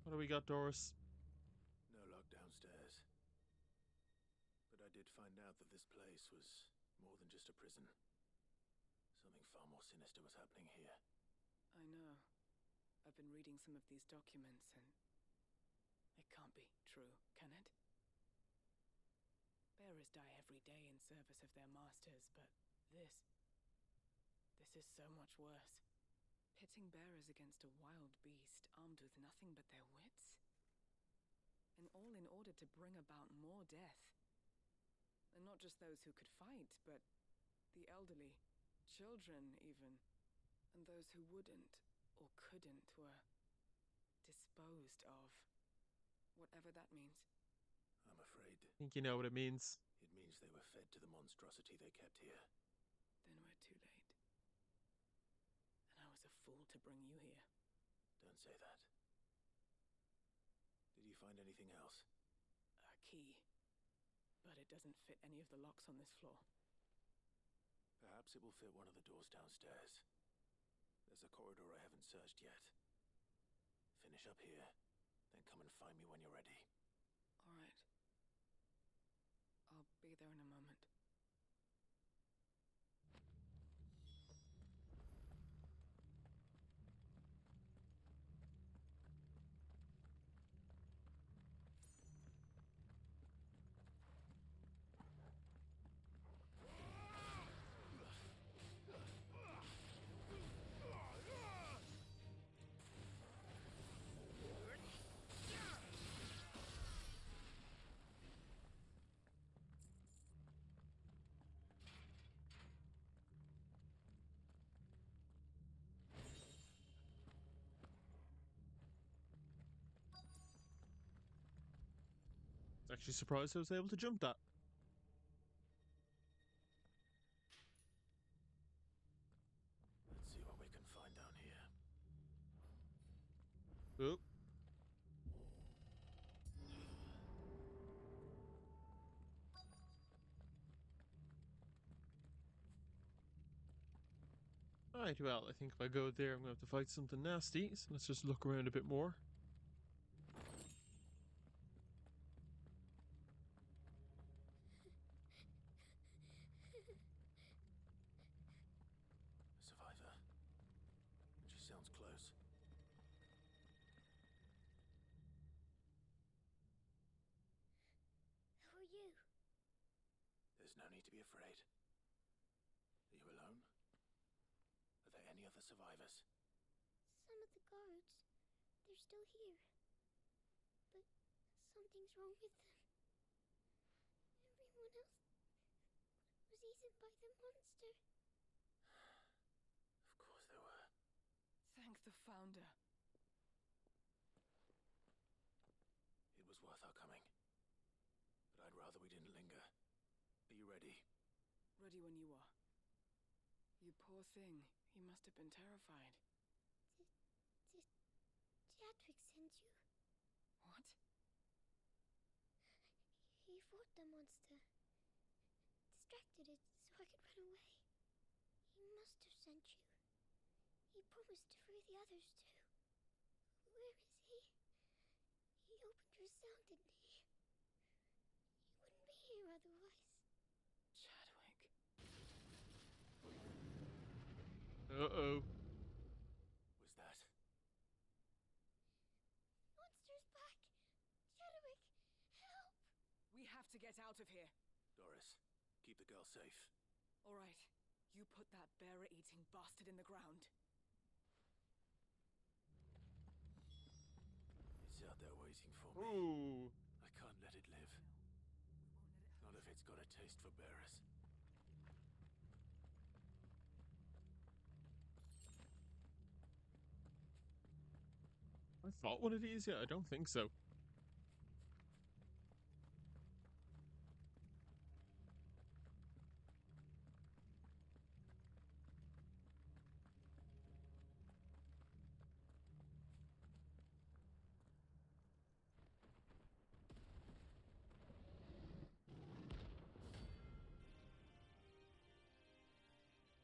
What do we got, Doris?
No lock downstairs. But I did find out that this place was more than just a prison. Something far more sinister was happening here.
I know. I've been reading some of these documents, and it can't be true, can it? Bearers die every day in service of their masters, but this is so much worse. Pitting bearers against a wild beast armed with nothing but their wits? And all in order to bring about more death. And not just those who could fight, but the elderly, children even, and those who wouldn't or couldn't were disposed of. Whatever that means.
I'm afraid.
I think you know what it means.
It means they were fed to the monstrosity they kept here.
Then we're too late. And I was a fool to bring you here.
Don't say that. Did you find anything else?
A key. But it doesn't fit any of the locks on this floor.
Perhaps it will fit one of the doors downstairs. There's a corridor I haven't searched yet. Finish up here, then come and find me when you're ready.
All right. I'll be there in a moment.
Actually surprised I was able to jump that.
Let's see what we can find down here.
Oh. Alright, well, I think if I go there, I'm going to have to fight something nasty, so let's just look around a bit more.
A survivor. She sounds close.
Who are you?
There's no need to be afraid. Are you alone? Are there any other survivors?
Some of the guards, they're still here. But something's wrong with them. Everyone else was eaten by the monster.
Of course there were.
Thank the Founder.
It was worth our coming. But I'd rather we didn't linger. Are you ready?
Ready when you are. You poor thing. You must have been terrified.
Chadwick sent you.
What?
He fought the monster. Distracted it so I could run away. He must have sent you. He promised to free the others too. Where is he? He opened your cell, didn't he? He wouldn't be here otherwise.
Chadwick.
Uh-oh.
Was that?
Monster's back! Chadwick, help!
We have to get out of here.
Doris, keep the girl safe.
All right. You put that bearer-eating bastard in the ground.
It's out there waiting for me.
Ooh.
I can't let it live. Not if it's got a taste for bearers.
I fought one of these yet? I don't think so.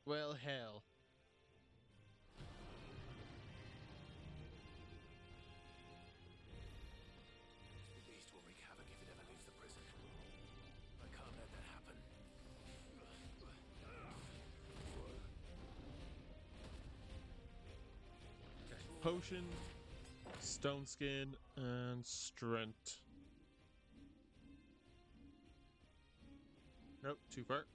Well, hell.
The beast will wreak havoc if it ever leaves the prison. I can't let that happen.
Potion, stone skin, and strength. Nope, too far.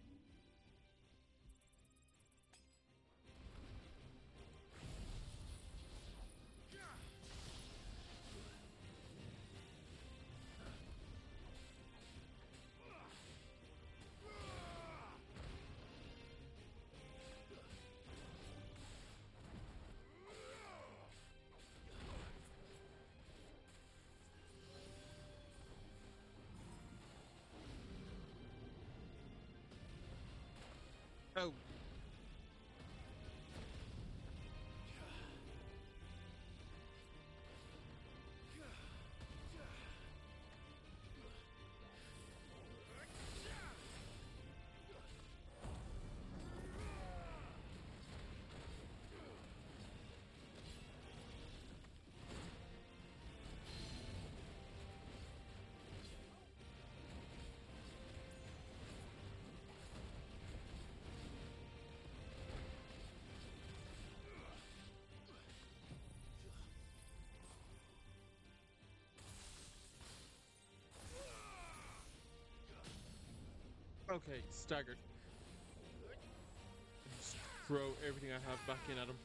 Oh. Okay, staggered. Just throw everything I have back in at him.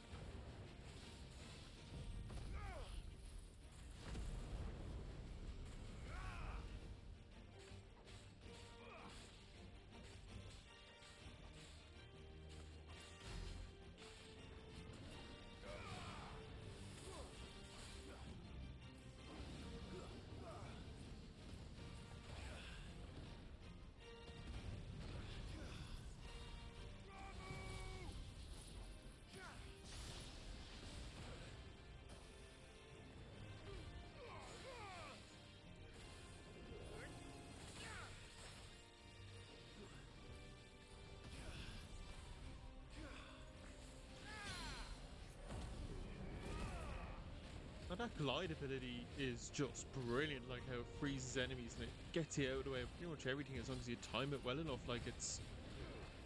That glide ability is just brilliant, like how it freezes enemies and it gets you out of the way of pretty much everything as long as you time it well enough. Like, it's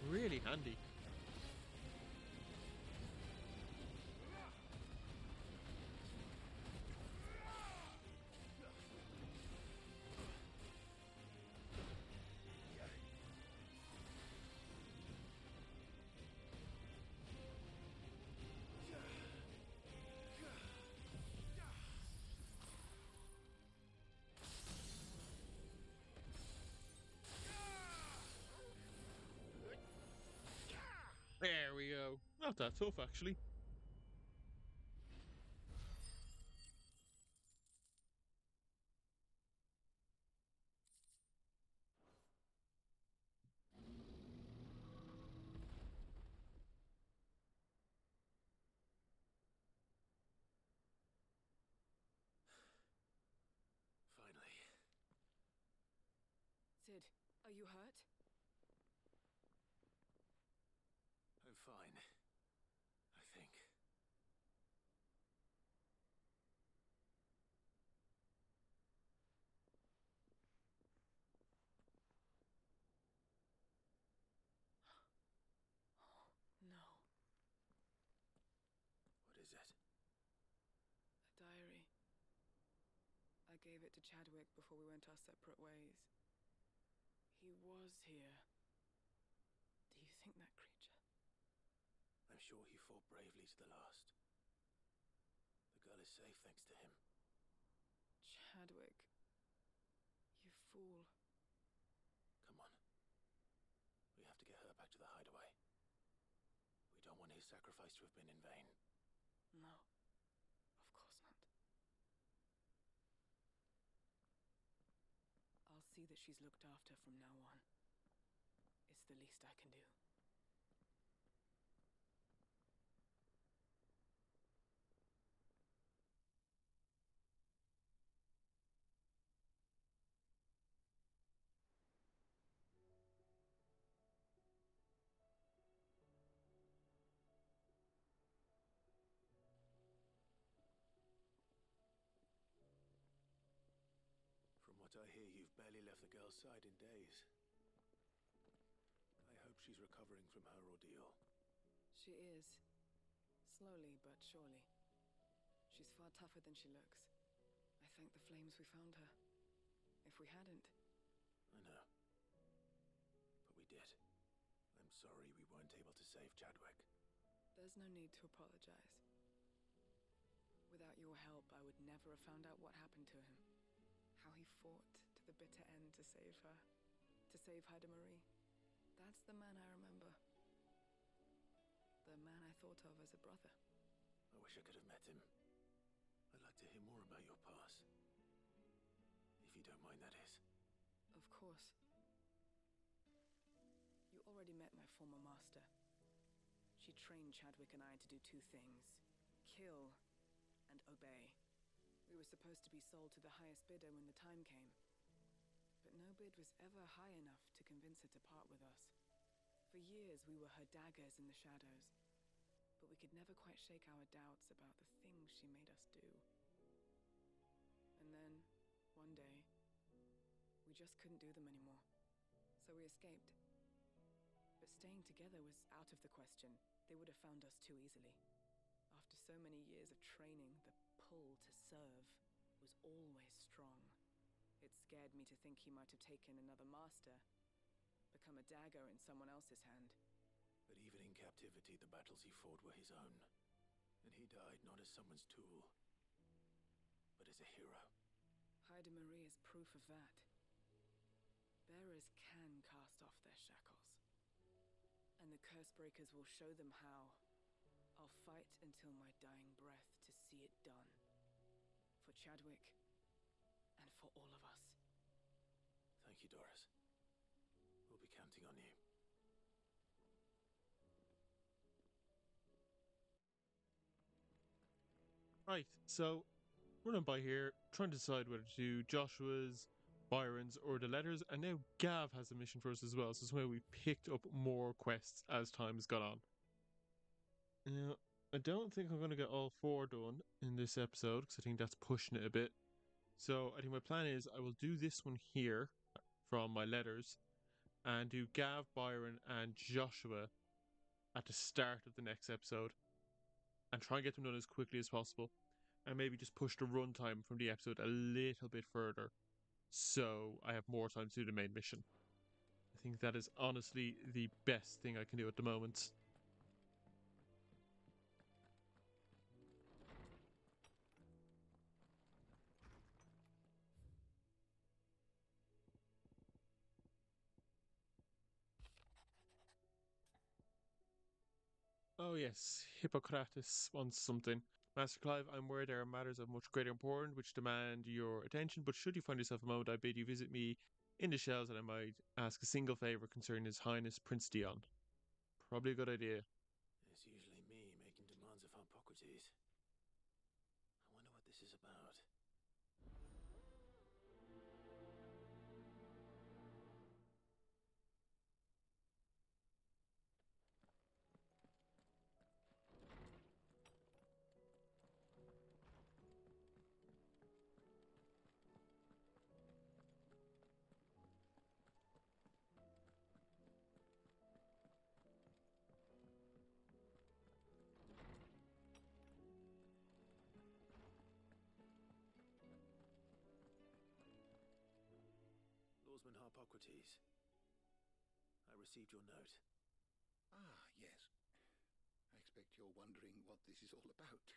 really handy. There we go. Not that tough, actually.
Finally.
Sid, are you hurt?
I'm fine. I think.
No.
What is it?
A diary. I gave it to Chadwick before we went our separate ways. He was here. Do you think that creature?
I'm sure he fought bravely to the last. The girl is safe thanks to him.
Chadwick. You fool.
Come on. We have to get her back to the hideaway. We don't want his sacrifice to have been in vain.
No. Of course not. I'll see that she's looked after from now on. It's the least I can do.
From what I hear, you've barely left the girl's side in days. I hope she's recovering from her ordeal.
She is. Slowly but surely. She's far tougher than she looks. I thank the flames we found her. If we hadn't...
I know. But we did. I'm sorry we weren't able to save Chadwick.
There's no need to apologize. Without your help, I would never have found out what happened to him. How he fought to the bitter end to save her. To save Haida Marie. That's the man I remember. The man I thought of as a brother.
I wish I could have met him. I'd like to hear more about your past. If you don't mind, that is.
Of course. You already met my former master. She trained Chadwick and I to do two things. Kill and obey. We were supposed to be sold to the highest bidder when the time came. But no bid was ever high enough to convince her to part with us. For years we were her daggers in the shadows. But we could never quite shake our doubts about the things she made us do. And then, one day, we just couldn't do them anymore. So we escaped. But staying together was out of the question. They would have found us too easily. After so many years of training, the pull to serve was always strong. It scared me to think he might have taken another master, become a dagger in someone else's hand.
But even in captivity, the battles he fought were his own. And he died not as someone's tool, but as a hero.
Haida Marie is proof of that. Bearers can cast off their shackles. And the Cursebreakers will show them how. I'll fight until my dying breath to see it done. For Chadwick, and for all of us.
Thank you, Doris. We'll be counting on you.
Right, so running by here, trying to decide whether to do Joshua's, Byron's, or the letters, and now Gav has a mission for us as well, so it's where we picked up more quests as time's gone on. I don't think I'm going to get all 4 done in this episode because I think that's pushing it a bit. So I think my plan is I will do this one here from my letters and do Gav, Byron, and Joshua at the start of the next episode and try and get them done as quickly as possible. And maybe just push the runtime from the episode a little bit further so I have more time to do the main mission. I think that is honestly the best thing I can do at the moment. Oh yes, Hippocrates wants something. Master Clive, I'm aware there are matters of much greater importance which demand your attention, but should you find yourself a moment, I bid you visit me in the shells and I might ask a single favour concerning His Highness Prince Dion. Probably a good idea.
It's usually me making demands of Hippocrates. I wonder what this is about. Lawsman Hippocrates, I received your note.
Ah, yes. I expect you're wondering what this is all about.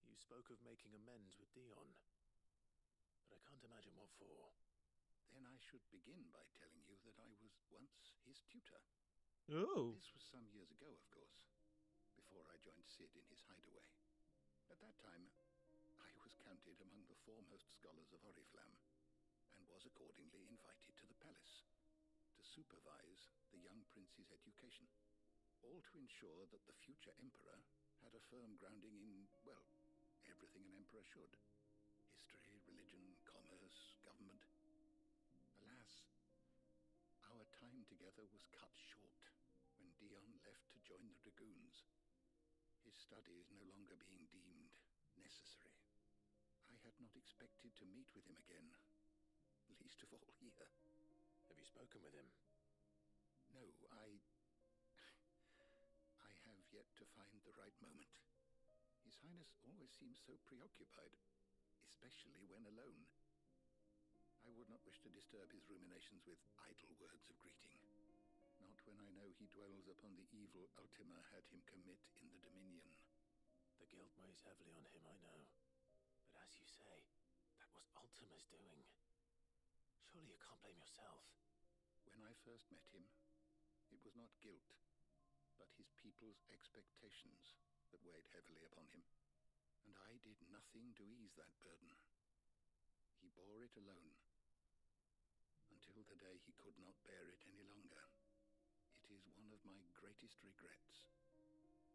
You spoke of making amends with Dion, but I can't imagine what for.
Then I should begin by telling you that I was once his tutor.
Oh.
This was some years ago, of course, before I joined Sid in his hideaway. At that time, I was counted among the foremost scholars of Oriflamme, and was accordingly invited to the palace to supervise the young prince's education, all to ensure that the future emperor had a firm grounding in, well, everything an emperor should. History, religion, commerce, government. Alas, our time together was cut short when Dion left to join the Dragoons, his studies no longer being deemed necessary. I had not expected to meet with him again, least of all here.
Have you spoken with him?
No, I have yet to find the right moment. His Highness always seems so preoccupied, especially when alone. I would not wish to disturb his ruminations with idle words of greeting, not when I know he dwells upon the evil Ultima had him commit in the Dominion.
The guilt weighs heavily on him, I know. But as you say, that was Ultima's doing. Surely you can't blame yourself.
When I first met him, it was not guilt, but his people's expectations that weighed heavily upon him, and I did nothing to ease that burden. He bore it alone, until the day he could not bear it any longer. It is one of my greatest regrets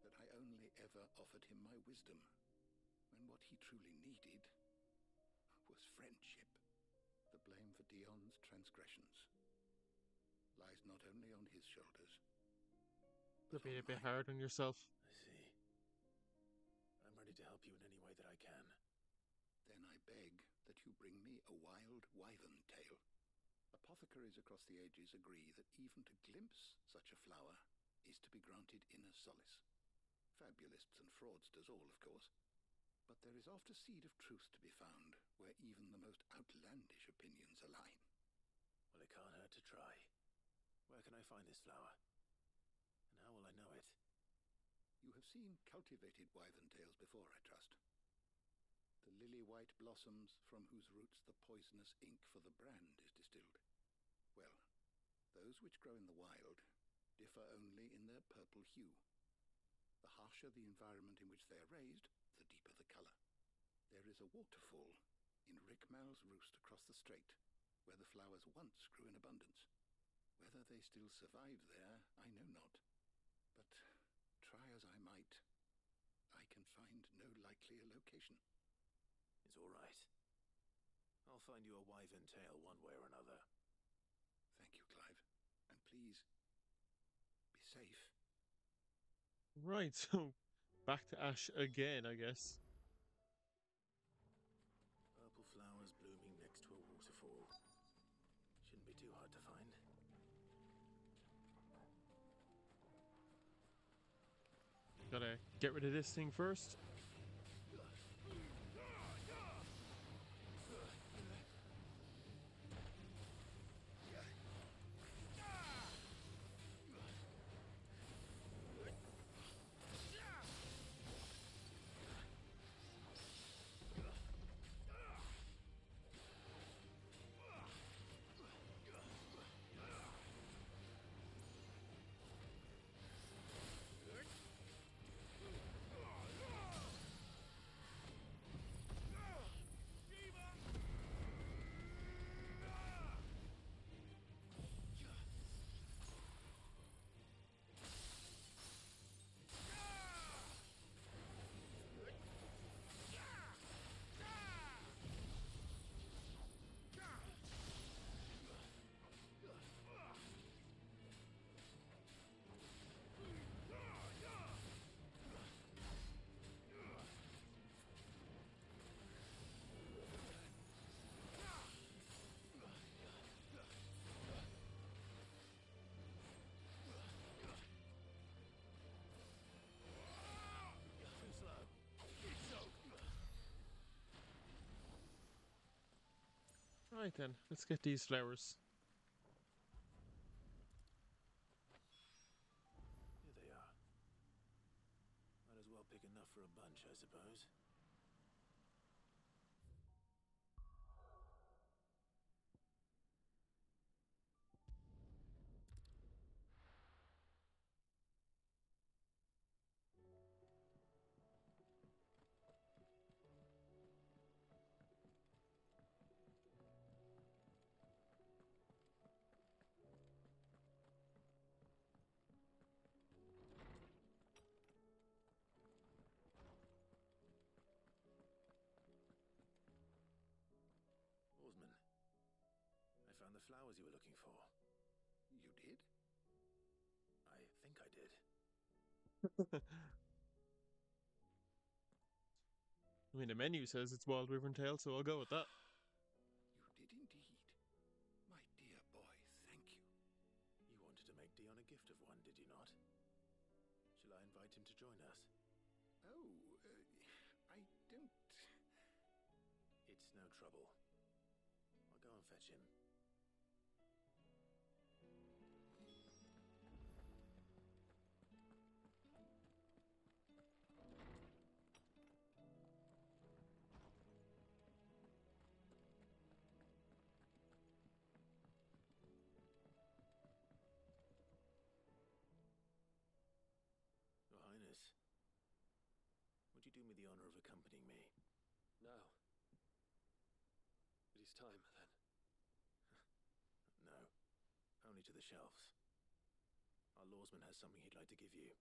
that I only ever offered him my wisdom, when what he truly needed was friendship. The blame for Dion's transgressions lies not only on his shoulders,
You're being a bit hard on yourself.
I see. I'm ready to help you in any way that I can.
Then I beg that you bring me a wild wyvern tail. Apothecaries across the ages agree that even to glimpse such a flower is to be granted inner solace. Fabulists and fraudsters all, of course. But there is oft a seed of truth to be found where even the most outlandish opinions align.
Well, it can't hurt to try. Where can I find this flower? And how will I know it?
You have seen cultivated wyvern tails before, I trust. The lily-white blossoms from whose roots the poisonous ink for the brand is distilled. Well, those which grow in the wild differ only in their purple hue. The harsher the environment in which they are raised, the deeper the color. There is a waterfall in Rickmal's roost across the strait, where the flowers once grew in abundance. Whether they still survive there, I know not. But try as I might, I can find no likelier location.
It's all right. I'll find you a wyvern tail one way or another.
Thank you, Clive. And please, be safe.
Right, so back to Ash again, I guess.
Purple flowers blooming next to a waterfall. Shouldn't be too hard to find.
Gotta get rid of this thing first. Right then, let's get these flowers.
Here they are. Might as well pick enough for a bunch, I suppose. Oarsman, I found the flowers you were looking for.
You did?
I think I did.
I mean, the menu says it's Wild River and Tail, so I'll go with that.
You did indeed. My dear boy, thank you.
You wanted to make Dion a gift of one, did you not? Shall I invite him to join us?
Oh, I don't...
It's no trouble. I'll go and fetch him. Your Highness, would you do me the honor of accompanying me?
No. It is time, then.
No, only to the shelves. Our lawsman has something he'd like to give you.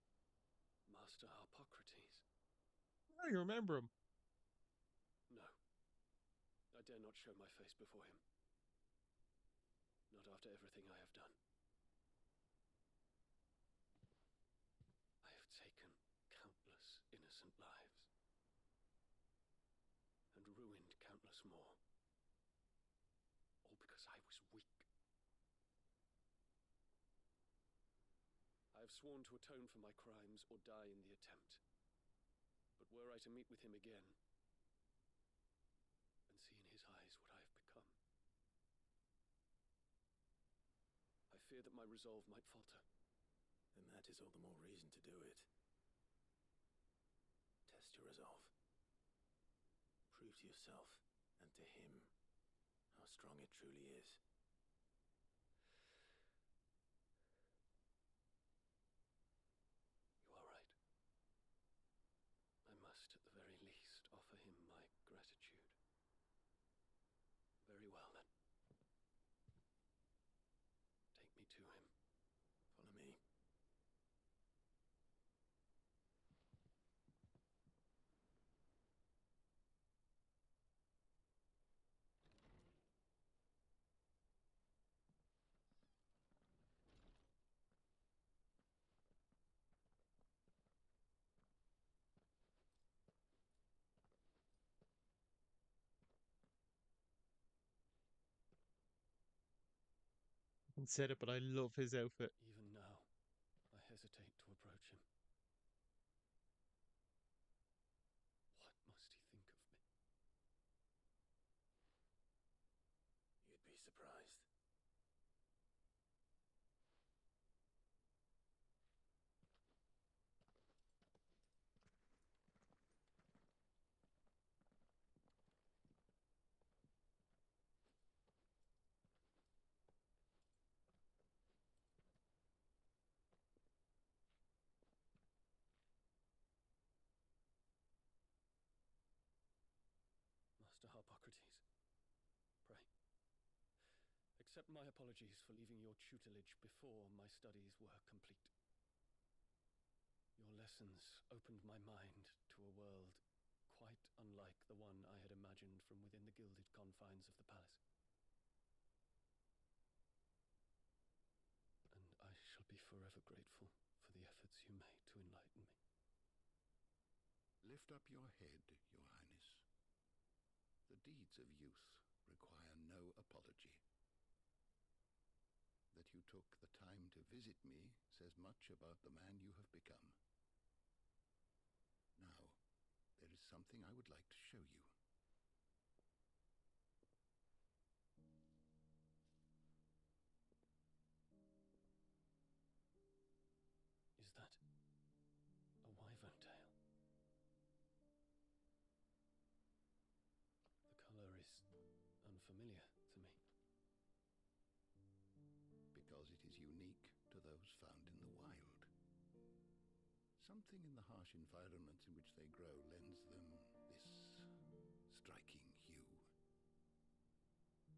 Master Harpocrates.
Oh, you remember him.
No. I dare not show my face before him. Not after everything I have done. I have taken countless innocent lives. And ruined countless more. All because I was weak. I have sworn to atone for my crimes or die in the attempt. But were I to meet with him again, and see in his eyes what I have become, I fear that my resolve might falter.
Then that is all the more reason to do it. Test your resolve. Prove to yourself, and to him, how strong it truly is.
You are right. I must, at the very least, offer him my gratitude. Very well, then. Take me to him.
Follow me.
haven't said it, but I love his outfit.
Even now, I hesitate to approach him. What must he think of me?
You'd be surprised.
Master Harpocrates, pray, accept my apologies for leaving your tutelage before my studies were complete. Your lessons opened my mind to a world quite unlike the one I had imagined from within the gilded confines of the palace. And I shall be forever grateful for the efforts you made to enlighten me.
Lift up your head, Your Highness. The deeds of youth require no apology. That you took the time to visit me says much about the man you have become. Now, there is something I would like to show you.
Is that a wyvern tail? The color is unfamiliar to me.
Because it is unique to those found in the wild. Something in the harsh environment in which they grow lends them this striking hue.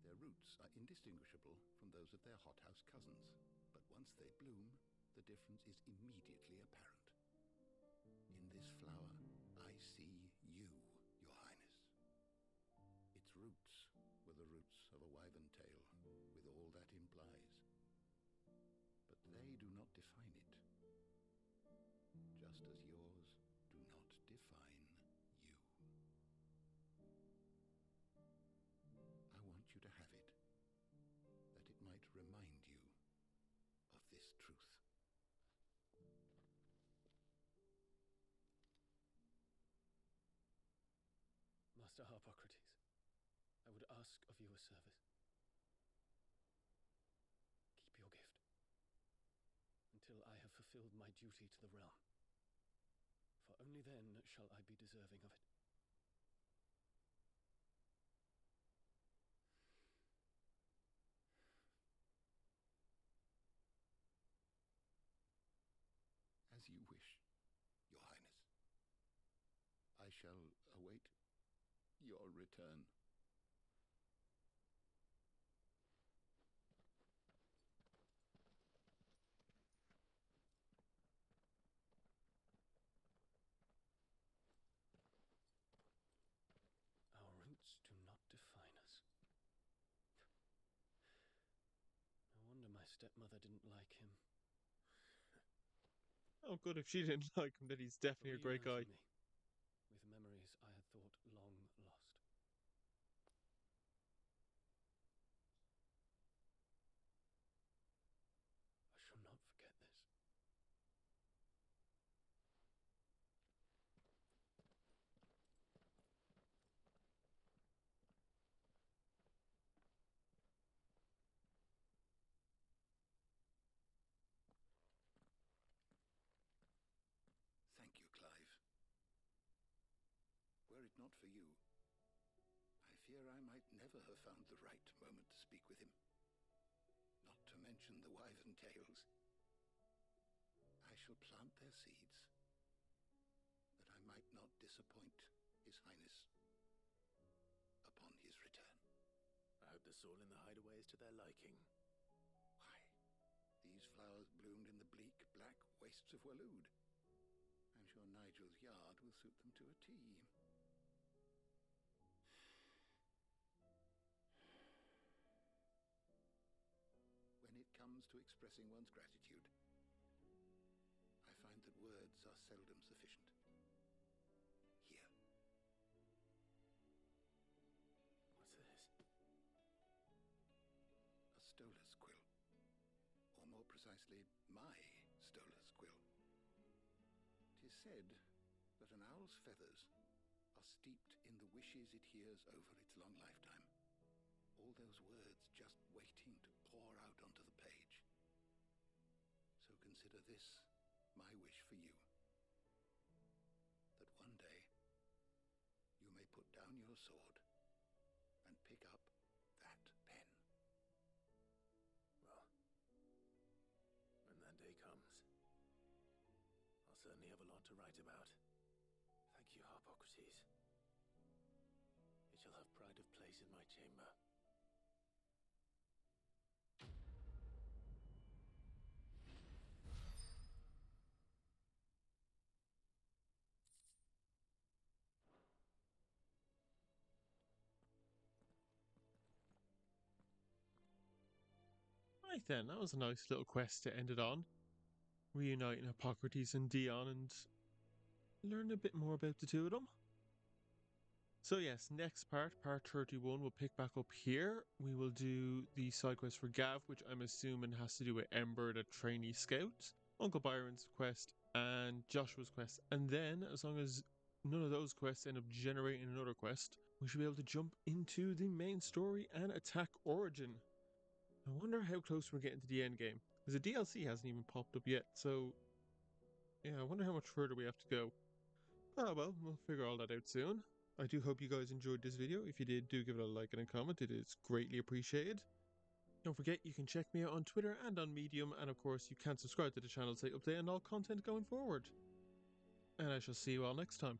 Their roots are indistinguishable from those of their hothouse cousins, but once they bloom, the difference is immediately apparent. In this flower, I see you, Your Highness. Its roots were the roots of a wyvern tail, with all that implies. But they do not define it, just as yours do not define you. I want you to have it, that it might remind you of this truth.
Master Harpocrates, I would ask of you a service. Keep your gift until I have fulfilled my duty to the realm, for only then shall I be deserving of it.
As you wish, Your Highness. I shall await your return.
Our roots do not define us. No wonder my stepmother didn't like him.
Oh, good. If she didn't like him, then he's definitely a great guy.
Me, with memories I had thought long lost. I shall not forget this.
Thank you, Clive. Were it not for you, I fear I might never have found the right moment to speak with him. Not to mention the wyvern tails. I shall plant their seeds, that I might not disappoint His Highness upon his return.
I hope the soil in the hideaway is to their liking.
Why, these flowers bloomed in the bleak, black wastes of Waloed. I'm sure Nigel's yard will suit them to a T. When it comes to expressing one's gratitude, I find that words are seldom sufficient. Here.
What's this?
A stolas quill. precisely my Stolar's quill. 'Tis said that an owl's feathers are steeped in the wishes it hears over its long lifetime. All those words just waiting to pour out onto the page. So consider this my wish for you. That one day you may put down your sword and pick up that pen.
Well, when that day comes, I'll certainly have a lot to write about. Thank you, Harpocrates. It shall have pride of place in my chamber.
Right then, that was a nice little quest to end it on. Reuniting Hippocrates and Dion and learn a bit more about the two of them. So yes, next part 31, we'll pick back up here. We will do the side quest for Gav, which I'm assuming has to do with Ember, the trainee scout, Uncle Byron's quest, and Joshua's quest. And then, as long as none of those quests end up generating another quest, we should be able to jump into the main story and attack Origin. I wonder how close we're getting to the end game, because the DLC hasn't even popped up yet, so yeah, I wonder how much further we have to go. Oh well, we'll figure all that out soon. I do hope you guys enjoyed this video. If you did, do give it a like and a comment. It is greatly appreciated. Don't forget, you can check me out on Twitter and on Medium, and of course you can subscribe to the channel to stay updated on all content going forward. And I shall see you all next time.